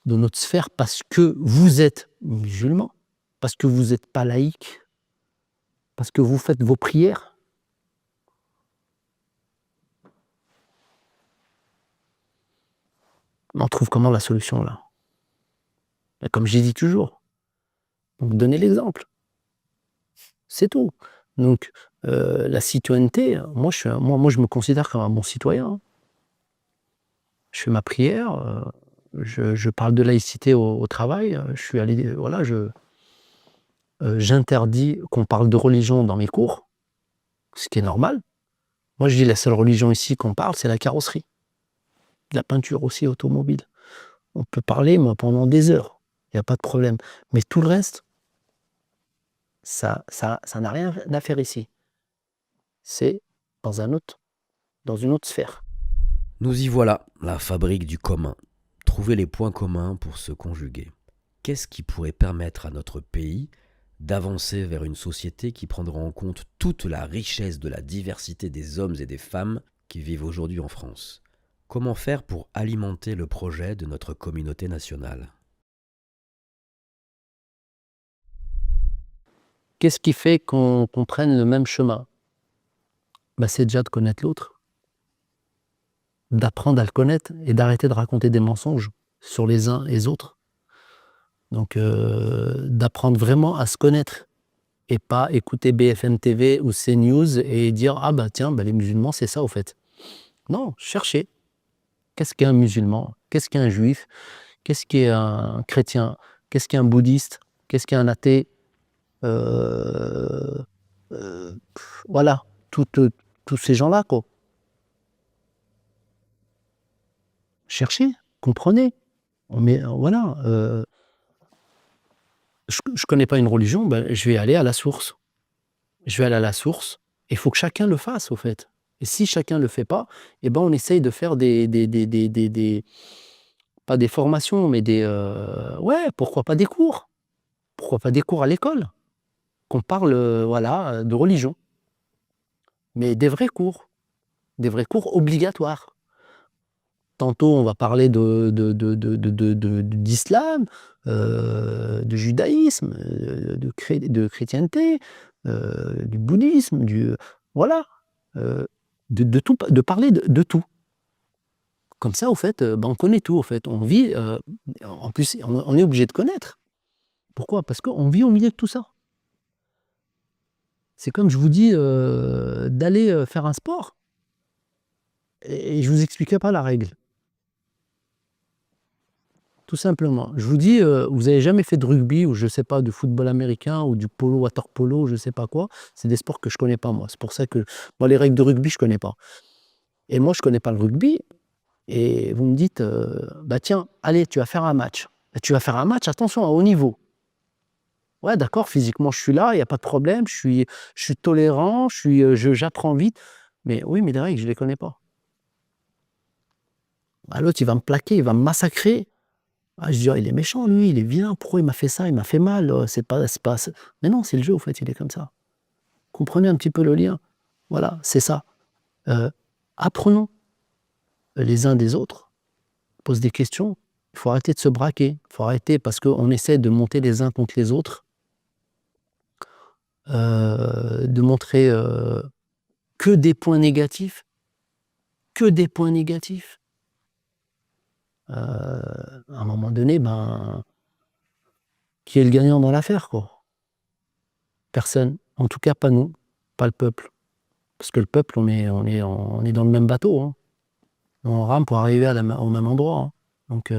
B: notre sphère parce que vous êtes musulman, parce que vous n'êtes pas laïque, parce que vous faites vos prières. On trouve comment la solution là? Et comme j'ai dit toujours, donc donnez l'exemple. C'est tout. Donc la citoyenneté, moi je me considère comme un bon citoyen, hein. Je fais ma prière, je parle de laïcité au travail, je suis allé, voilà, j'interdis qu'on parle de religion dans mes cours, ce qui est normal. Moi je dis la seule religion ici qu'on parle, c'est la carrosserie. La peinture aussi automobile. On peut parler moi pendant des heures, il y a pas de problème. Mais tout le reste, ça n'a rien à faire ici. C'est dans une autre sphère.
A: Nous y voilà, la fabrique du commun. Trouver les points communs pour se conjuguer. Qu'est-ce qui pourrait permettre à notre pays d'avancer vers une société qui prendra en compte toute la richesse de la diversité des hommes et des femmes qui vivent aujourd'hui en France? Comment faire pour alimenter le projet de notre communauté nationale?
B: Qu'est-ce qui fait qu'on prenne le même chemin? Bah, c'est déjà de connaître l'autre, d'apprendre à le connaître et d'arrêter de raconter des mensonges sur les uns et les autres. Donc d'apprendre vraiment à se connaître et pas écouter BFM TV ou CNews et dire ah bah tiens bah, les musulmans c'est ça au fait. Non, cherchez. Qu'est-ce qu'est un musulman? Qu'est-ce qu'est un juif? Qu'est-ce qu'est un chrétien? Qu'est-ce qu'est un bouddhiste? Qu'est-ce qu'est un athée? Euh, voilà, tous ces gens-là quoi. Cherchez, comprenez. Mais voilà, je connais pas une religion, ben, je vais aller à la source. Je vais aller à la source et il faut que chacun le fasse au fait. Et si chacun le fait pas, eh ben, on essaye de faire des pas des formations, mais ouais, pourquoi pas des cours? Pourquoi pas des cours à l'école? Qu'on parle, voilà, de religion. Mais des vrais cours obligatoires. Tantôt, on va parler d'islam, de judaïsme, de chrétienté, du bouddhisme, voilà, de parler de tout. Comme ça, au fait, ben, on connaît tout, au fait. On vit, en plus, on est obligé de connaître. Pourquoi? Parce qu'on vit au milieu de tout ça. C'est comme je vous dis, d'aller faire un sport. et je vous expliquais pas la règle. Tout simplement. Je vous dis, vous avez jamais fait de rugby ou je sais pas, de football américain ou du polo, water polo, je sais pas quoi. C'est des sports que je connais pas moi. C'est pour ça que moi les règles de rugby, je connais pas. Et moi je connais pas le rugby et vous me dites, «Bah tiens, allez, tu vas faire un match». Bah, tu vas faire un match, attention, à haut niveau. Ouais, d'accord, physiquement je suis là, il y a pas de problème, je suis tolérant, j'apprends vite. Mais oui, mais les règles, je les connais pas. Ah, l'autre, il va me plaquer, il va me massacrer. Ah, je dis: «Ah, il est méchant lui, il est vilain, pourquoi il m'a fait ça? Il m'a fait mal, c'est pas» mais non, c'est le jeu, au fait, il est comme ça. Comprenez un petit peu le lien? Voilà, c'est ça. Heu, Apprenons les uns des autres, pose des questions. Il faut arrêter de se braquer. Il faut arrêter parce qu'on essaie de monter les uns contre les autres, de montrer, que des points négatifs, que des points négatifs. À un moment donné, ben, qui est le gagnant dans l'affaire, quoi? Personne. En tout cas pas nous, pas le peuple. Parce que le peuple, on est dans le même bateau, hein. On rame pour arriver au même endroit, hein. Donc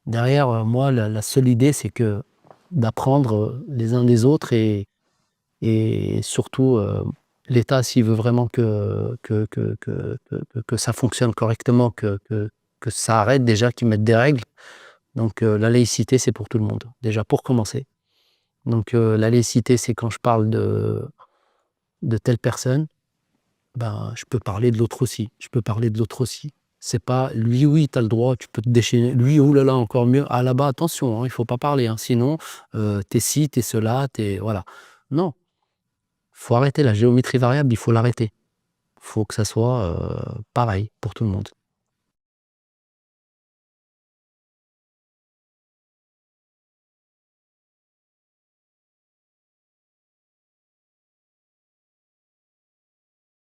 B: derrière, moi, la seule idée, c'est que d'apprendre, les uns des autres et surtout, l'État, s'il veut vraiment que ça fonctionne correctement, que ça arrête déjà, qu'ils mettent des règles. Donc la laïcité, c'est pour tout le monde, déjà pour commencer. Donc la laïcité, c'est quand je parle de telle personne, ben, je peux parler de l'autre aussi. Je peux parler de l'autre aussi. C'est pas lui, oui, tu as le droit, tu peux te déchaîner. Lui, oh là là, encore mieux. Ah là-bas, attention, hein, il faut pas parler, hein, sinon, tu ci, tu cela, tu voilà. Non, faut arrêter la géométrie variable, il faut l'arrêter. Faut que ça soit, pareil pour tout le monde.